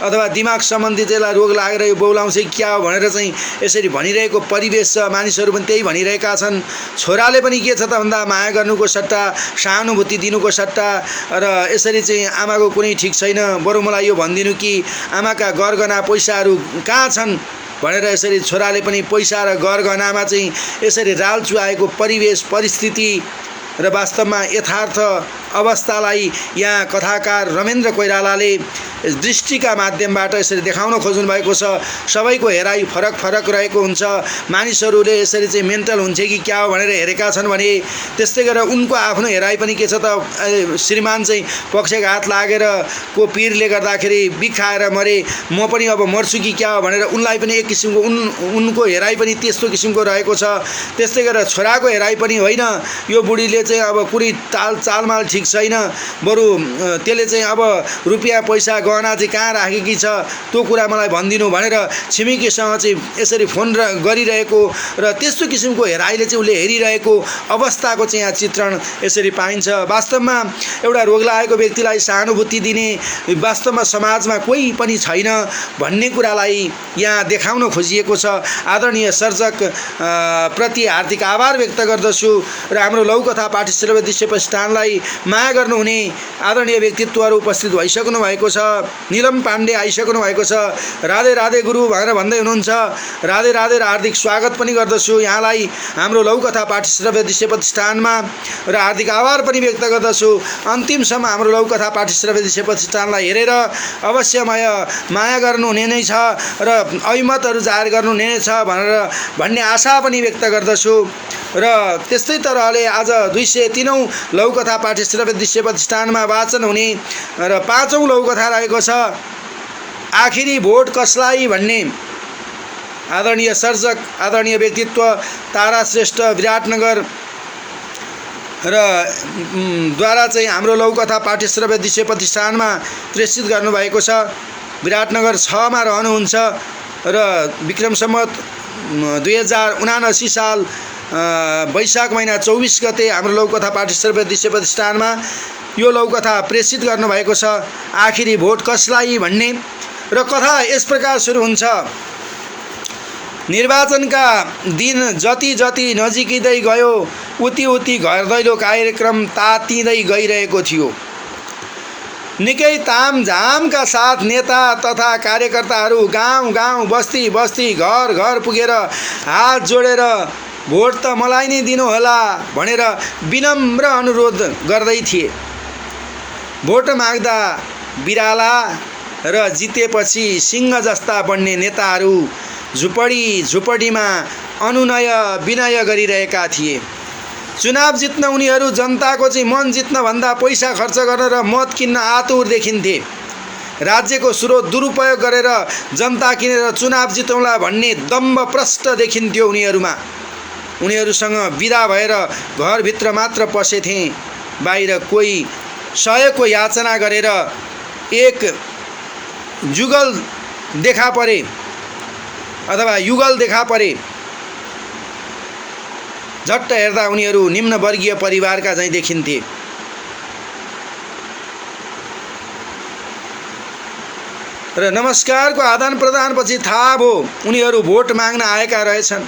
S1: अथवा दिमाग सम्बन्धी चाहिँ रोग लागेर यो बौलाउँछ कि क्या हो भनेर चाहिँ यसरी भनिरहेको परिवेश छ। मानिसहरू पनि त्यही भनिरहेका छन्। छोराले पनि के छ त भन्दा माया गर्नुको सट्टा, सहानुभूति दिनुको सट्टा र यसरी चाहिँ आमाको कुनै ठिक छैन, बरु मलाई यो भनिदिनु कि आमाका गरगहना पैसाहरू कहाँ छन् भनेर यसरी छोराले पनि पैसा र गरगहनामा चाहिँ यसरी राल चुहाएको परिवेश परिस्थिति र वास्तवमा यथार्थ अवस्थालाई यहाँ कथाकार रमेन्द्र कोइरालाले दृष्टिका माध्यमबाट यसरी देखाउन खोज्नु भएको छ। सबैको हेराइ फरक फरक रहेको हुन्छ। मानिसहरूले यसरी चाहिँ मेन्टल हुन्छ कि क्या हो भनेर हेरेका छन् भने त्यस्तै गरेर उनको आफ्नो हेराइ पनि के छ त, श्रीमान चाहिँ पक्षघात लागेर को पीरले गर्दाखेरि बिख खाएर मरे, म पनि अब मर्छु कि क्या हो भनेर उनलाई पनि एक किसिमको उनको हेराइ पनि त्यस्तो किसिमको रहेको छ। त्यस्तै गरेर छोराको हेराइ पनि होइन, यो बुढीले चाहिँ अब कुनै चालमाल ठिक छैन, बरु त्यसले चाहिँ अब रुपियाँ पैसा गहना चाहिँ कहाँ राखेकी छ त्यो कुरा मलाई भनिदिनु भनेर छिमेकीसँग चाहिँ यसरी फोन गरिरहेको र त्यस्तो किसिमको हेराइले चाहिँ उसले हेरिरहेको अवस्थाको चाहिँ यहाँ चित्रण यसरी पाइन्छ। वास्तवमा एउटा रोग लागेको व्यक्तिलाई सहानुभूति दिने वास्तवमा समाजमा कोही पनि छैन भन्ने कुरालाई यहाँ देखाउन खोजिएको छ। आदरणीय सर्जक प्रति हार्दिक आभार व्यक्त गर्दछु र हाम्रो लघुकथा पार्टी सेवा दृश्य प्रतिष्ठानलाई माया गर्नुहुने आदरणीय व्यक्तित्वहरू उपस्थित भइसक्नु भएको छ। निलम पाण्डे आइसक्नु भएको छ। राधे राधे गुरु भनेर भन्दै हुनुहुन्छ। राधे राधे र हार्दिक स्वागत पनि गर्दछु यहाँलाई हाम्रो लौकथा पार्टी सेवा दृश्य प्रतिष्ठानमा र हार्दिक आभार पनि व्यक्त गर्दछु। अन्तिमसम्म हाम्रो लौकथा पार्टी सेवा दृश्य प्रतिष्ठानलाई हेरेर अवश्य माया गर्नुहुने नै छ र अभिमतहरू जाहेर गर्नुहुने नै छ भन्ने आशा पनि व्यक्त गर्दछु। र त्यस्तै तरहले आज 203औं लौकथा पार्टी सेवा दृश्य प्रतिष्ठानमा वाचन हुने र 5औं लौकथा रहेको छ। आखिरी भोट कसलाई भन्ने आदरणीय सर्जक आदरणीय व्यक्तित्व तारा श्रेष्ठ विराटनगर र द्वारा चाहिँ हाम्रो लौकथा पार्टी सेवा दृश्य प्रतिष्ठानमा प्रेषित गर्नुभएको छ। विराटनगर 6 मा रहनुहुन्छ र विक्रम सम्वत 2079 साल वैशाख महिना 24 गते हाम्रो लौकथा पार्टी सेवा दृश्य प्रतिष्ठानमा यो लौकथा प्रेषित गर्नुभएको छ। आखिरी भोट कसलाई भन्ने र कथा यस प्रकार सुरु हुन्छ। निर्वाचनका दिन जति जति नजिकिँदै गयो उति उति घर दैलो कार्यक्रम तातिँदै गइरहेको थियो। निकै तामझामका साथ नेता तथा कार्यकर्ताहरू गाउँ गाउँ बस्ती बस्ती घर घर पुगेर हात जोडेर भोट त मलाई नै दिनुहोला भनेर विनम्र अनुरोध गर्दै थिए। भोट माग्दा बिराला र जितेपछि सिंह जस्ता बन्ने नेताहरू झुपडीमा अनुनय विनय गरिरहेका थिए। चुनाव जित्न उनीहरू जनताको चाहिँ मन जित्न भन्दा पैसा खर्च गर्न र मत किन्न आतुर देखिन्थे। राज्यको स्रोत दुरुपयोग गरेर जनता किनेर चुनाव जितौँला भन्ने दम्भ प्रष्ट देखिन्थ्यो उनीहरूमा। उनीहरूसँग विदा भएर घरभित्र मात्र पसेथे। बाहिर कोही सहयोगको याचना गरेर एक जुगल देखा परे अथवा युगल देखा परे झट्ट हेर्दा उनीहरू निम्न वर्गीय परिवारका झैँ देखिन्थे। र नमस्कारको आदान प्रदानपछि थाहा भयो उनीहरू भोट माग्न आएका रहेछन्।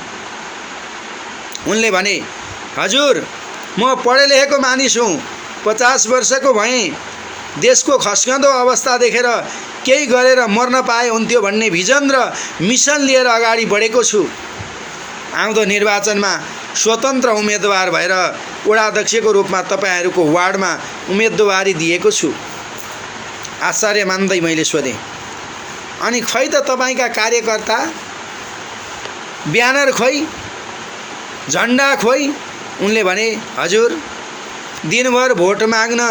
S1: उनले भने, हजुर म पढे लेखेको मानिस हुँ, 50 वर्षको भएँ। देशको खस्कँदो अवस्था देखेर केही गरेर मर्न पाए हुन्थ्यो भन्ने भिजन र मिसन लिएर अगाडि बढेको छु। आउँदो निर्वाचनमा स्वतन्त्र उम्मेदवार भएर वडाध्यक्षको रूपमा तपाईहरूको वार्डमा उम्मेदवारी दिएको छु। आश्चर्य मान्दै मैले सोधेँ, अनि खै त तपाईका कार्यकर्ता, ब्यानर खोइ, झन्डा खोइ? उनले भने, हजुर दिनभर भोट माग्न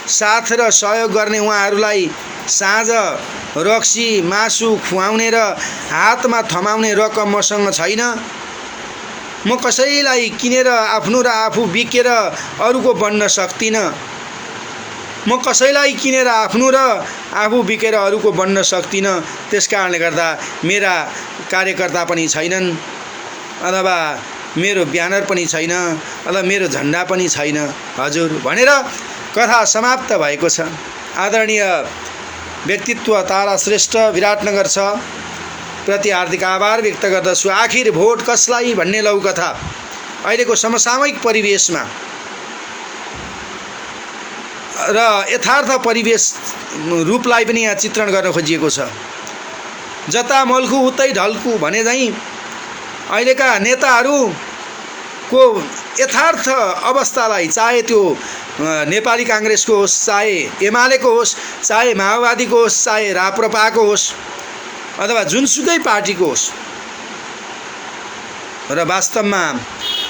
S1: साथ र सहयोग गर्ने उहाँहरूलाई साँझ रक्सी मासु खुवाउने र हातमा थमाउने रकम मसँग छैन। म कसैलाई किनेर आफ्नो र आफू बिकेर अरूको बन्न सक्दिनँ। म कसैलाई किनेर आफ्नो र आफू बिकेर अरूको बन्न सक्दिनँ। त्यसकारणले गर्दा मेरा कार्यकर्ता पनि छैनन् अथवा मेरो ब्यानर पनि छैन अथवा मेरो झन्डा पनि छैन हजुर भनेर कथा समाप्त भएको छ। आदरणीय व्यक्तित्व तारा श्रेष्ठ विराटनगर 6 प्रति हार्दिक आभार व्यक्त गर्दछु। आखिर भोट कसलाई भन्ने लौकथा अहिलेको समसामयिक परिवेशमा र यथार्थ परिवेश रूपलाई पनि यहाँ चित्रण गर्न खोजिएको छ। जता मल्खु उतै ढल्कु भने झैँ अहिलेका नेताहरूको यथार्थ अवस्थालाई, चाहे त्यो नेपाली काङ्ग्रेसको होस्, चाहे एमालेको होस्, चाहे माओवादीको होस्, चाहे राप्रपाको होस् अथवा जुनसुकै पार्टीको होस्, र वास्तवमा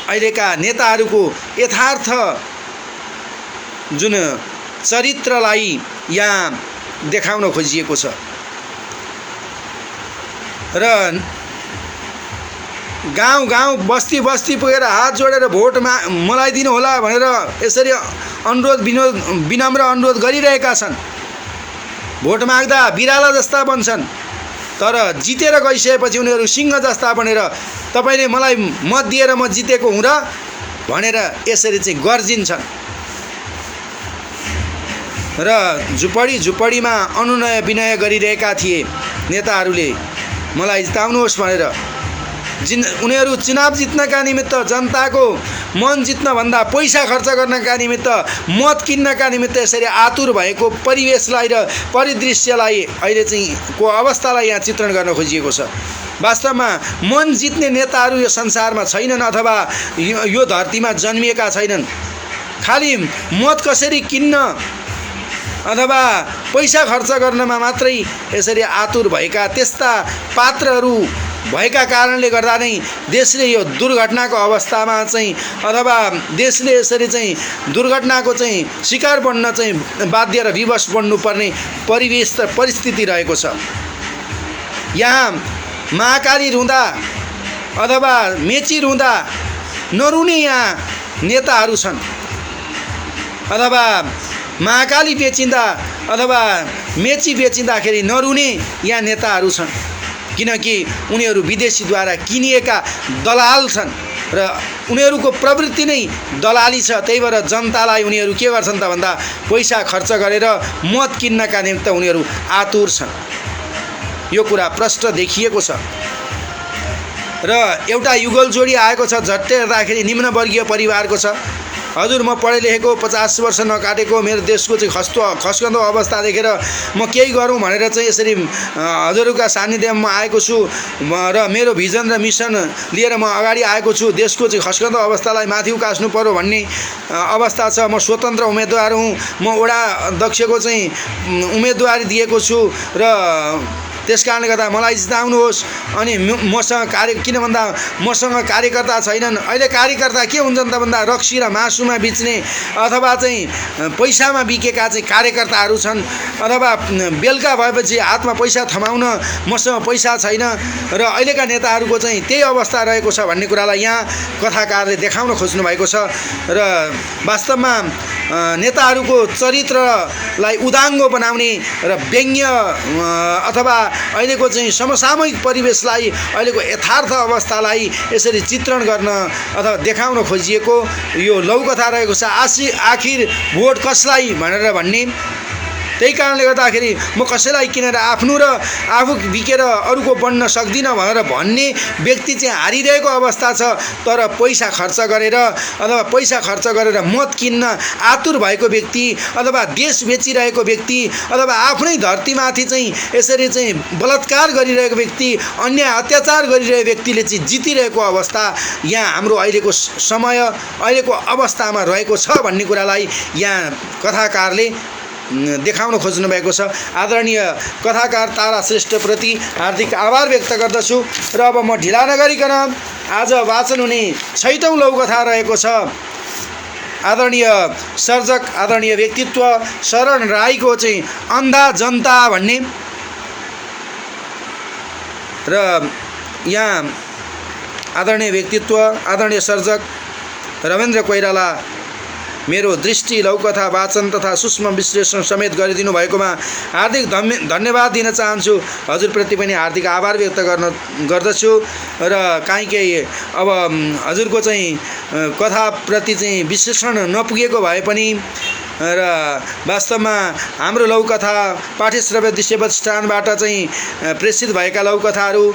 S1: अहिलेका नेताहरूको यथार्थ जुन चरित्रलाई यहाँ देखाउन खोजिएको छ। र गाउँ गाउँ बस्ती बस्ती पुगेर हात जोडेर भोट मलाई दिनुहोला भनेर यसरी विनम्र अनुरोध गरिरहेका छन्। भोट माग्दा बिराला जस्ता बन्छन्, तर जितेर गइसकेपछि उनीहरू सिंह जस्ता बनेर तपाईले मलाई मत दिएर म जितेको हुँ र भनेर यसरी चाहिँ गर्जिन्छन्। र झुपडीमा अनुनय विनय गरिरहेका थिए नेताहरूले, मलाई जिताउनुहोस् भनेर। उनीहरू चुनाव जित्नका निमित्त जनताको मन जित्नभन्दा पैसा खर्च गर्नका निमित्त मत किन्नका निमित्त यसरी आतुर भएको परिवेशलाई र परिदृश्यलाई अहिले चाहिँ को अवस्थालाई यहाँ चित्रण गर्न खोजिएको छ। वास्तवमा मन जित्ने नेताहरू यो संसारमा छैनन् अथवा यो धरतीमा जन्मिएका छैनन्। खालि मत कसरी किन्न अथवा पैसा खर्च गर्नमा मात्रै यसरी आतुर भएका त्यस्ता पात्रहरू भएका कारणले गर्दा नै देशले यो दुर्घटनाको अवस्थामा चाहिँ अथवा देशले यसरी चाहिँ दुर्घटनाको चाहिँ शिकार बन्न चाहिँ बाध्य र विवश बन्नुपर्ने परिवेश र परिस्थिति रहेको छ। यहाँ महाकाली रुँदा अथवा मेची रुँदा नरुने यहाँ नेताहरू छन् अथवा महाकाली बेचिँदा अथवा मेची बेचिँदाखेरि नरुने यहाँ नेताहरू छन्, किनकि उनीहरू विदेशीद्वारा किनिएका दलाल छन् र उनीहरूको प्रवृत्ति नै दलाली छ। त्यही भएर जनतालाई उनीहरू के गर्छन् त भन्दा पैसा खर्च गरेर मत किन्नका निमित्त उनीहरू आतुर छन्। यो कुरा प्रष्ट देखिएको छ र एउटा युगल जोडी आएको छ झट्टै हेर्दाखेरि निम्नवर्गीय परिवारको छ। हजुर म पढे लेखेको 50 वर्ष नकाटेको मेरो देशको चाहिँ खस्कन्दो अवस्था देखेर म केही गरौँ भनेर चाहिँ यसरी हजुरका सान्निध्यमा आएको छु र मेरो भिजन र मिसन लिएर म अगाडि आएको छु। देशको चाहिँ खस्कन्दो अवस्थालाई माथि उकास्नु पर्यो भन्ने अवस्था छ। म स्वतन्त्र उम्मेदवार हुँ, म वडा अध्यक्षको चाहिँ उम्मेदवारी दिएको छु र त्यस कारणले गर्दा मलाई जिताउनुहोस्। अनि मसँग किन भन्दा मसँग कार्यकर्ता छैनन्। अहिले कार्यकर्ता के हुन्छन् त भन्दा रक्सी र मासुमा बेच्ने अथवा चाहिँ पैसामा बिकेका चाहिँ कार्यकर्ताहरू छन् अथवा बेलुका भएपछि हातमा पैसा थमाउन मसँग पैसा छैन र अहिलेका नेताहरूको चाहिँ त्यही अवस्था रहेको छ भन्ने कुरालाई यहाँ कथाकारले देखाउन खोज्नु भएको छ। र वास्तवमा नेताहरूको चरित्रलाई उदाङ्गो बनाउने र व्यङ्ग्य अथवा अहिलेको चाहिँ समसामयिक परिवेशलाई अहिलेको यथार्थ अवस्थालाई यसरी चित्रण गर्न अथवा देखाउन खोजिएको यो लौकथा रहेको छ। आखिर भोट कसलाई भनेर भन्ने। त्यही कारणले गर्दाखेरि म कसैलाई किनेर आफ्नो र आफू बिकेर अरूको बन्न सक्दिनँ भनेर भन्ने व्यक्ति चाहिँ हारिरहेको अवस्था छ। तर पैसा खर्च गरेर अथवा पैसा खर्च गरेर मत किन्न आतुर भएको व्यक्ति अथवा देश बेचिरहेको व्यक्ति अथवा आफ्नै धरतीमाथि चाहिँ यसरी चाहिँ बलात्कार गरिरहेको व्यक्ति, अन्याय अत्याचार गरिरहेको व्यक्तिले चाहिँ जितिरहेको अवस्था यहाँ हाम्रो अहिलेको समय अहिलेको अवस्थामा रहेको छ भन्ने कुरालाई यहाँ कथाकारले देखाउन खोज्नु भएको छ। आदरणीय कथाकार तारा श्रेष्ठप्रति हार्दिक आभार व्यक्त गर्दछु र अब म ढिला नगरिकन आज वाचन हुने 6औं लौकथा रहेको छ। आदरणीय सर्जक आदरणीय व्यक्तित्व शरण राईको चाहिँ अन्धा जनता भन्ने र यहाँ आदरणीय व्यक्तित्व आदरणीय सर्जक रविन्द्र कोइराला मेरो दृष्टि लौकथा वाचन तथा सूक्ष्म विश्लेषण समेत गरिदिनु भएकोमा हार्दिक धन्यवाद दिन चाहन्छु। हजुरप्रति पनि हार्दिक आभार व्यक्त गर्दछु र काहीँ अब हजुरको चाहिँ कथाप्रति चाहिँ विश्लेषण नपुगेको भए पनि र वास्तवमा हाम्रो लौकथा पाठ्यश्रव्य दृश्य प्रतिष्ठानबाट चाहिँ प्रेषित भएका लौकथाहरू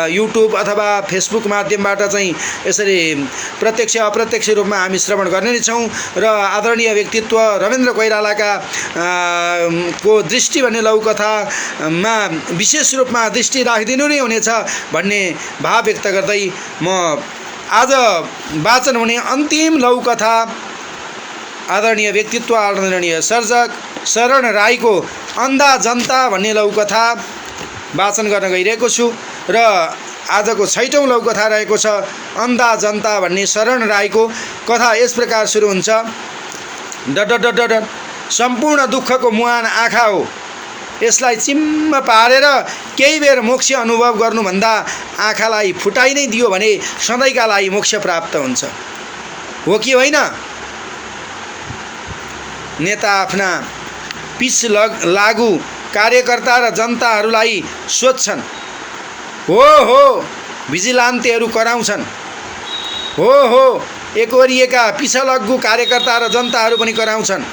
S1: युट्युब अथवा फेसबुक माध्यमबाट चाहिँ यसरी प्रत्यक्ष अप्रत्यक्ष रूपमा हामी श्रवण गर्ने नै छौँ र आदरणीय व्यक्तित्व रविन्द्र कोइरालाका को दृष्टि भन्ने लौकथामा विशेष रूपमा दृष्टि राखिदिनु नै हुनेछ भन्ने भाव व्यक्त गर्दै म आज वाचन हुने अन्तिम लौकथा आदरणीय व्यक्तित्व आदरणीय सर्जक शरण राईको अन्धा जनता भन्ने लौकथा वाचन गर्न गइरहेको छु र आजको 6औं लौकथा रहेको छ अन्धा जनता भन्ने शरण राईको कथा यस प्रकार सुरु हुन्छ। डड सम्पूर्ण दुःखको मुहान आँखा हो, यसलाई चिम्म पारेर केही बेर मोक्ष अनुभव गर्नुभन्दा आँखालाई फुटाइ नै दियो भने सधैँका लागि मोक्ष प्राप्त हुन्छ, हो कि होइन? नेता आफ्ना पिछ लागु कार्यकर्ता र जनताहरूलाई सोध्छन्, हो भिजिलान्तेहरू कराउँछन्, हो एकवरिएका पिछलग्गु कार्यकर्ता र जनताहरू पनि कराउँछन्,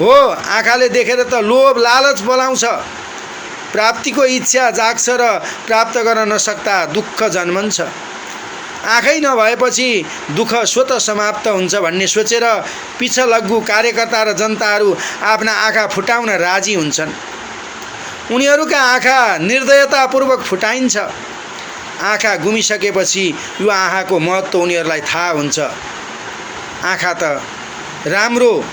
S1: हो आँखाले देखेर त लोभ लालच बोलाउँछ, प्राप्तिको इच्छा जाग्छ र प्राप्त गर्न नसक्दा दुःख जन्मन्छ। आँखै नभएपछि दुःख स्वतः समाप्त हुन्छ भन्ने सोचेर पिछलग्गु कार्यकर्ता र जनताहरू आफ्ना आँखा फुटाउन राजी हुन्छन्। उनीहरूका आँखा निर्दयतापूर्वक फुटाइन्छ। आँखा गुमिसकेपछि यो आँखाको महत्त्व उनीहरूलाई थाहा हुन्छ। आँखा त राम्रो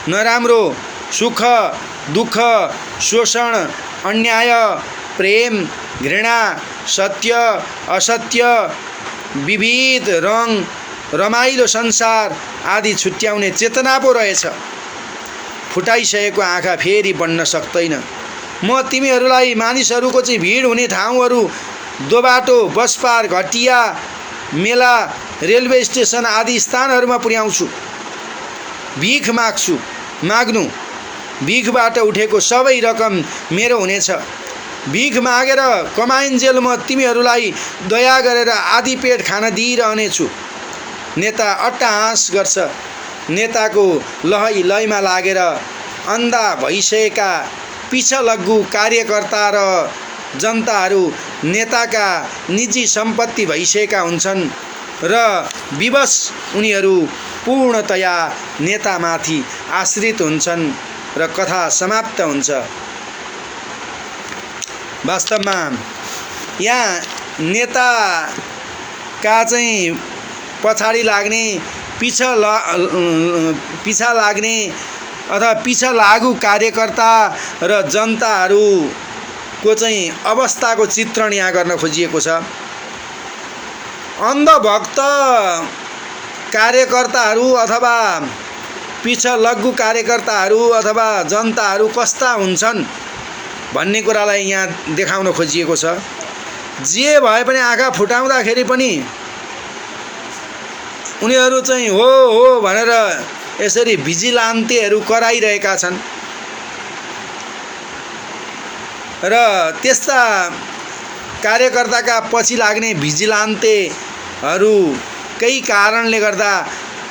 S1: नराम्रो, सुख दुःख, शोषण, अन्याय, प्रेम, घृणा, सत्य असत्य, विविध रङ, रमाइलो संसार आदि छुट्याउने चेतना पो रहेछ। फुटाइसकेको आँखा फेरि बन्न सक्दैन। म तिमीहरूलाई मानिसहरूको चाहिँ भिड हुने ठाउँहरू, दोबाटो, बस पार्क, हटिया, मेला, रेलवे स्टेसन आदि स्थानहरूमा पुर्याउँछु। भिख माग्छु, माग्नु। भिखबाट उठेको सबै रकम मेरो हुनेछ। भिख मागेर कमाइन्जेल म तिमीहरूलाई दया गरेर आधी पेट खान दिइरहनेछु। नेता अट्टहास गर्छ। नेताको लहै लयमा लागेर अन्धा भइसकेका पिछलग्गु कार्यकर्ता र जनताहरू नेताका निजी सम्पत्ति भइसकेका हुन्छन् र विवश उनीहरू पूर्णतया नेतामाथि आश्रित हुन्छन् र कथा समाप्त हुन्छ। वास्तवमा यहाँ नेताका चाहिँ पछाडि लाग्ने, पिछा लाग्ने अथवा पिछा लागु कार्यकर्ता र जनताहरूको चाहिँ अवस्थाको चित्रण यहाँ गर्न खोजिएको छ। अन्धभक्त कार्यकर्ताहरू अथवा पिछलग्गु कार्यकर्ताहरू अथवा जनताहरू कस्ता हुन्छन् भन्ने कुरालाई यहाँ देखाउन खोजिएको छ। जे भए पनि आँखा फुटाउँदाखेरि पनि उनीहरू चाहिँ हो हो भनेर यसरी भिजिलान्तेहरू कराइरहेका छन् र त्यस्ता कार्यकर्ताका पछि लाग्ने भिजिलान्तेहरू केही कारणले गर्दा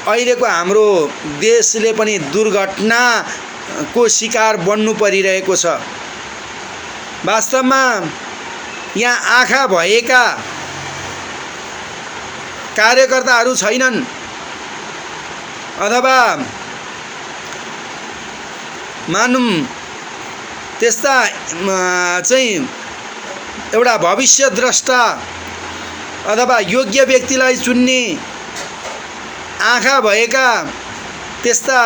S1: अहिलेको हाम्रो देशले पनि दुर्घटनाको शिकार बन्नु परिरहेको छ। वास्तवमा यहाँ आँखा भएका कार्यकर्ताहरू छैनन् अथवा मानौँ त्यस्ता चाहिँ एउटा भविष्यद्रष्टा अथवा योग्य व्यक्तिलाई चुन्ने आँखा भएका त्यस्ता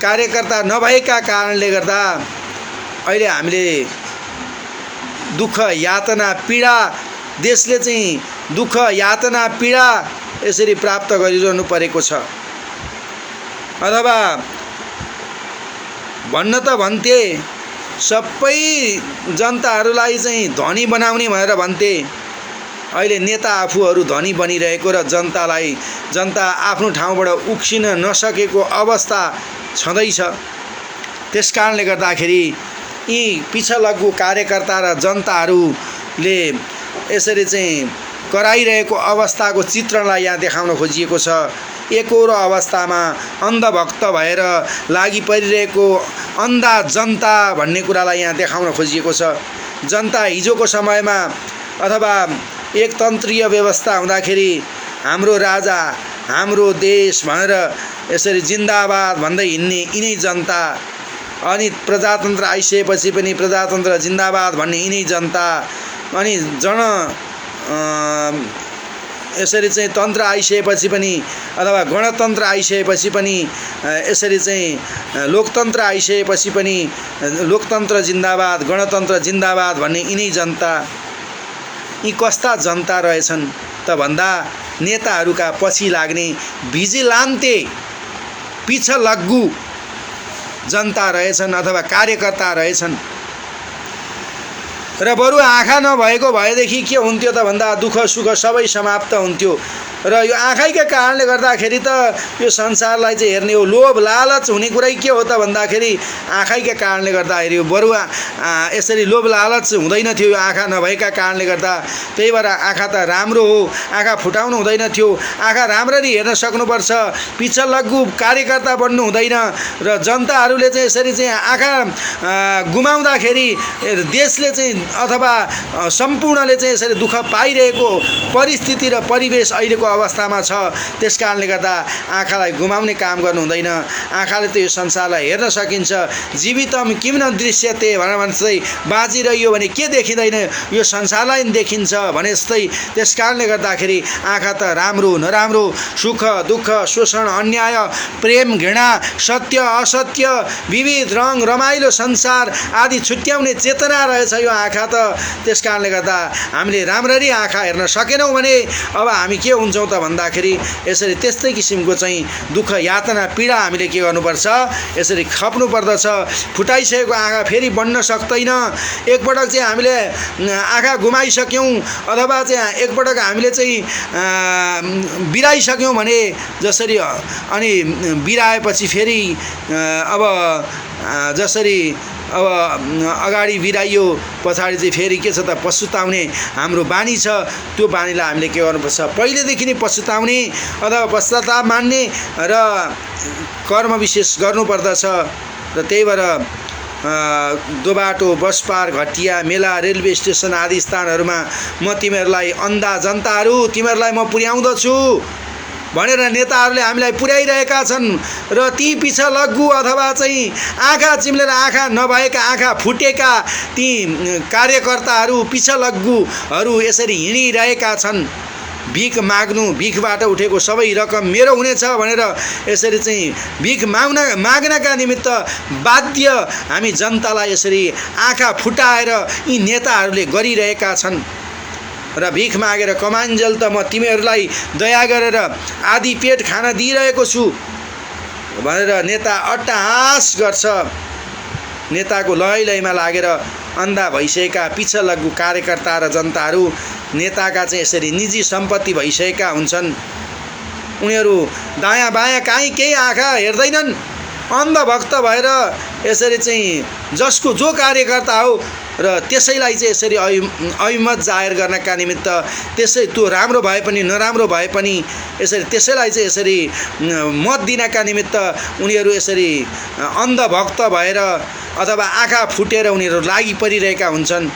S1: कार्यकर्ता नभएका कारणले गर्दा अहिले हामीले दुःख यातना पीडा, देशले चाहिँ दुःख यातना पीडा यसरी प्राप्त गरिरहनु परेको छ। अथवा भन्न त भन्थे सबै जनताहरूलाई चाहिँ धनी बनाउने भनेर भन्थे। अहिले नेता आफूहरू धनी बनिरहेको र जनता आफ्नो ठाउँबाट उक्सिन नसकेको अवस्था छँदैछ। त्यसकारणले गर्दाखेरि यी पिछलग्गु कार्यकर्ता र जनताहरूले यसरी चाहिँ कराइरहेको अवस्थाको चित्रणलाई यहाँ देखाउन खोजिएको छ। एकहोरो अवस्थामा अन्धभक्त भएर लागि परिरहेको अन्धा जनता भन्ने कुरालाई यहाँ देखाउन खोजिएको छ। जनता हिजोको समयमा अथवा एकतन्त्रीय व्यवस्था हुँदाखेरि हाम्रो राजा हाम्रो देश भनेर यसरी जिन्दाबाद भन्दै हिँड्ने यिनै जनता, अनि प्रजातन्त्र आइसकेपछि पनि प्रजातन्त्र जिन्दाबाद भन्ने यिनै जनता, अनि यसरी चाहिँ तन्त्र आइसकेपछि पनि अथवा गणतन्त्र आइसकेपछि पनि यसरी चाहिँ लोकतन्त्र आइसकेपछि पनि लोकतन्त्र जिन्दाबाद गणतन्त्र जिन्दाबाद भन्ने यिनै जनता। यी कस्ता जनता रहेछन् त भन्दा नेताहरूका पछि लाग्ने भिजिलान्ते पिछलग्गु जनता रहेछन् अथवा कार्यकर्ता रहेछन्। र बरु आँखा नभएको भएदेखि के हुन्थ्यो त भन्दा दुःख सुख सबै समाप्त हुन्थ्यो। र यो आँखाइका कारणले गर्दाखेरि त यो संसारलाई चाहिँ हेर्ने हो लोभ लालच हुने कुरै के हो त भन्दाखेरि आँखाइका कारणले गर्दाखेरि यो बरु यसरी लोभ लालच हुँदैन थियो यो आँखा नभएका कारणले गर्दा। त्यही भएर आँखा त राम्रो हो, आँखा फुटाउनु हुँदैन थियो, आँखा राम्ररी हेर्न सक्नुपर्छ, पिछलग्गु कार्यकर्ता बन्नु हुँदैन। र जनताहरूले चाहिँ यसरी चाहिँ आँखा गुमाउँदाखेरि देशले चाहिँ अथवा सम्पूर्णले चाहिँ यसरी दुःख पाइरहेको परिस्थिति र परिवेश अहिलेको अवस्थामा छ। त्यस कारणले गर्दा आँखालाई गुमाउने काम गर्नु हुँदैन। आँखाले त यो संसारलाई हेर्न सकिन्छ। जीवितम किम न दृश्यते भनेर चाहिँ बाँचिरह्यो भने के देखिँदैन, यो संसारलाई देखिन्छ भने जस्तै। त्यस कारणले गर्दाखेरि आँखा त राम्रो नराम्रो, सुख दुःख, शोषण अन्याय, प्रेम घृणा, सत्य असत्य, विविध रङ रमाइलो संसार आदि छुट्याउने चेतना रहेछ यो आँखा त। त्यस कारणले गर्दा हामीले राम्ररी आँखा हेर्न सकेनौँ भने अब हामी के हुन्छौँ त भन्दाखेरि यसरी त्यस्तै किसिमको चाहिँ दुःख यातना पीडा हामीले के गर्नुपर्छ, यसरी खप्नु पर्दछ। फुटाइसकेको आँखा फेरि बन्न सक्दैन। एकपटक चाहिँ हामीले आँखा गुमाइसक्यौँ अथवा चाहिँ एकपटक हामीले चाहिँ बिराइसक्यौँ भने जसरी अनि बिराएपछि फेरि अब जसरी अब अगाडि बिराइयो पछाडि चाहिँ फेरि के छ त पछुताउने हाम्रो बानी छ। त्यो बानीलाई हामीले के गर्नुपर्छ, पहिलेदेखि नै पछुताउने अथवा पश्चाताप मान्ने र कर्म विशेष गर्नुपर्दछ। र त्यही भएर दोबाटो, बस पार, घटिया, मेला, रेलवे स्टेसन आदि स्थानहरूमा म तिमीहरूलाई अन्धा जनताहरू तिमीहरूलाई म पुर्याउँदछु भनेर नेताहरूले हामीलाई पुर्याइरहेका छन्। र ती पिछलग्गु अथवा चाहिँ आँखा चिम्लेर आँखा नभएका, आँखा फुटेका ती कार्यकर्ताहरू पिछलग्गुहरू यसरी हिँडिरहेका छन्। भिख माग्नु, भिखबाट उठेको सबै रकम मेरो हुनेछ भनेर यसरी चाहिँ भिख माग्नका निमित्त बाध्य हामी जनतालाई यसरी आँखा फुटाएर यी नेताहरूले गरिरहेका छन्। र भिख मागेर कमान्जेल त म तिमीहरूलाई दया गरेर आधी पेट खान दिइरहेको छु भनेर नेता अट्टहास गर्छ। नेताको लयमा लागेर अन्धा भइसकेका पिछलग्गु कार्यकर्ता र जनताहरू नेताका चाहिँ यसरी निजी सम्पत्ति भइसकेका हुन्छन्। उनीहरू दायाँ बायाँ काहीँ केही आँखा हेर्दैनन्, अन्धभक्त भएर यसरी चाहिँ जसको जो कार्यकर्ता हो र त्यसैलाई चाहिँ यसरी अभिमत जाहेर गर्नका निमित्त त्यसै त्यो राम्रो भए पनि नराम्रो भए पनि यसरी त्यसैलाई चाहिँ यसरी मत दिनका निमित्त उनीहरू यसरी अन्धभक्त भएर अथवा आँखा फुटेर उनीहरू लागि परिरहेका हुन्छन्।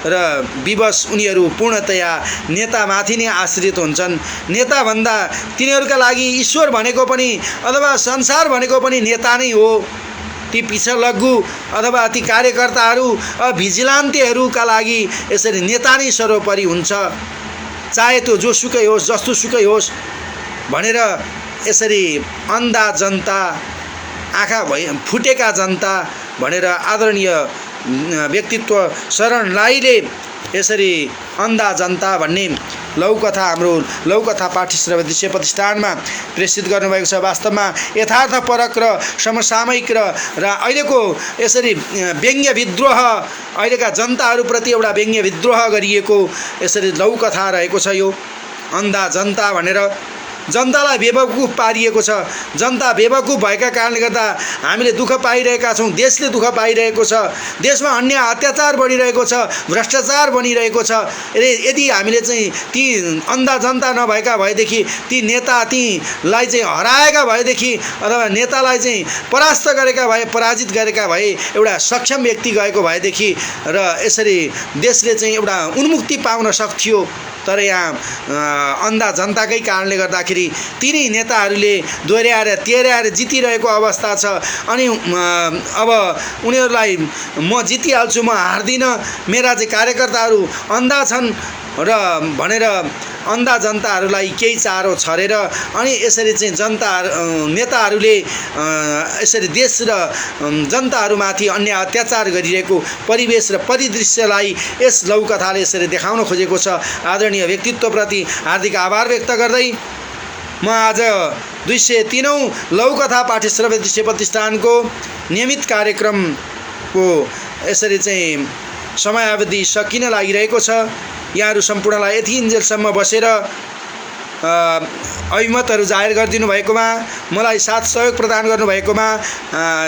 S1: र विवश उनीहरू पूर्णतया नेतामाथि नै आश्रित हुन्छन्। नेताभन्दा तिनीहरूका लागि ईश्वर भनेको पनि अथवा संसार भनेको पनि नेता नै हो। ती पिछलग्गु अथवा ती कार्यकर्ताहरू भिजिलान्तेहरूका लागि यसरी नेता नै सर्वोपरि हुन्छ। चाहे त्यो जोसुकै होस्, जस्तोसुकै होस् भनेर यसरी अन्धा जनता, आँखा फुटेका जनता भनेर आदरणीय व्यक्तित्व शरण राईले यसरी अन्धा जनता भन्ने लौकथा हाम्रो लौकथा पाठ्य श्रव्य दृश्य प्रतिष्ठानमा प्रेषित गर्नुभएको छ। वास्तवमा यथार्थपरक र समसामयिक र अहिलेको यसरी व्यङ्ग्य विद्रोह, अहिलेका जनताहरूप्रति एउटा व्यङ्ग्य विद्रोह गरिएको यसरी लौकथा रहेको छ। यो अन्धा जनता भनेर जनतालाई बेवकुफ पारिएको छ। जनता बेवकुफ भएका कारणले गर्दा हामीले दुःख पाइरहेका छौँ, देशले दुःख पाइरहेको छ, देशमा अन्याय अत्याचार बढिरहेको छ, भ्रष्टाचार बनिरहेको छ। यदि हामीले चाहिँ ती अन्धा जनता नभएका भएदेखि, ती नेता तीलाई चाहिँ हराएका भएदेखि अथवा नेतालाई चाहिँ परास्त गरेका भए, पराजित गरेका भए, एउटा सक्षम व्यक्ति गएको भएदेखि र यसरी देशले चाहिँ एउटा उन्मुक्ति पाउन सक्थ्यो। तर यहाँ अन्धा जनताकै कारणले गर्दाखेरि तिनै नेताहरूले दोहोऱ्याएर तेह्राएर जितिरहेको अवस्था छ। अनि अब उनीहरूलाई म जितिहाल्छु, म हार्दिनँ, मेरा चाहिँ कार्यकर्ताहरू अन्धा छन् र भनेर अन्धा जनताहरूलाई केही चारो छरेर अनि यसरी चाहिँ नेताहरूले यसरी देश र जनताहरूमाथि अन्य अत्याचार गरिरहेको परिवेश र परिदृश्यलाई यस लौकथाले यसरी देखाउन खोजेको छ। आदरणीय व्यक्तित्वप्रति हार्दिक आभार व्यक्त गर्दै म आज 203औं लौकथा पाठ्य श्रव्य दृश्य प्रतिष्ठानको नियमित कार्यक्रमको यसरी चाहिँ समयावधि सकिन लागिरहेको छ। यहाँहरू सम्पूर्णलाई यति इन्जेलसम्म बसेर अभिमतहरू जाहेर गरिदिनु भएकोमा, मलाई साथ सहयोग प्रदान गर्नुभएकोमा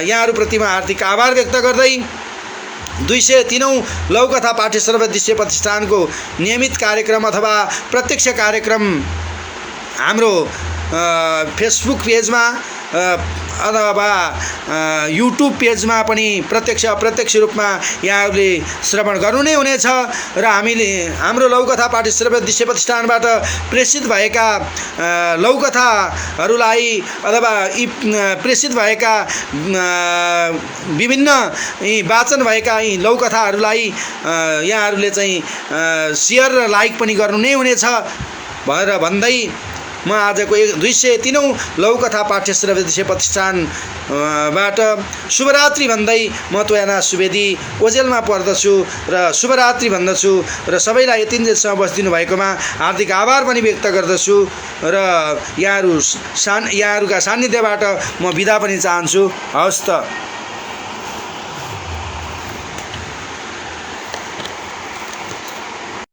S1: यहाँहरूप्रति म हार्दिक आभार व्यक्त गर्दै 203औं लघुकथा पाठ्य श्रव्य दृश्य प्रतिष्ठानको नियमित कार्यक्रम अथवा प्रत्यक्ष कार्यक्रम हाम्रो फेसबुक पेजमा अथवा युट्युब पेजमा पनि प्रत्यक्ष अप्रत्यक्ष रूपमा यहाँहरूले श्रवण गर्नु नै हुनेछ र हामीले हाम्रो लघुकथा पाठ्य श्रव्य दृश्य प्रतिष्ठानबाट प्रेषित भएका लघुकथाहरूलाई अथवा यी प्रेषित भएका विभिन्न यी वाचन भएका यी लघुकथाहरूलाई यहाँहरूले चाहिँ सेयर र लाइक पनि गर्नु नै हुनेछ भनेर भन्दै म आजको 203औं लघुकथा पाठ्य श्रव्य दृश्य प्रतिष्ठानबाट शुभरात्रि भन्दै म त्वयाना सुवेदी ओजेलमा पर्दछु र शुभरात्रि भन्दछु र सबैलाई यतिन्जेलसम्म बसिदिनु भएकोमा हार्दिक आभार पनि व्यक्त गर्दछु र यहाँहरूका सान्निध्यबाट म बिदा पनि चाहन्छु। हवस् त।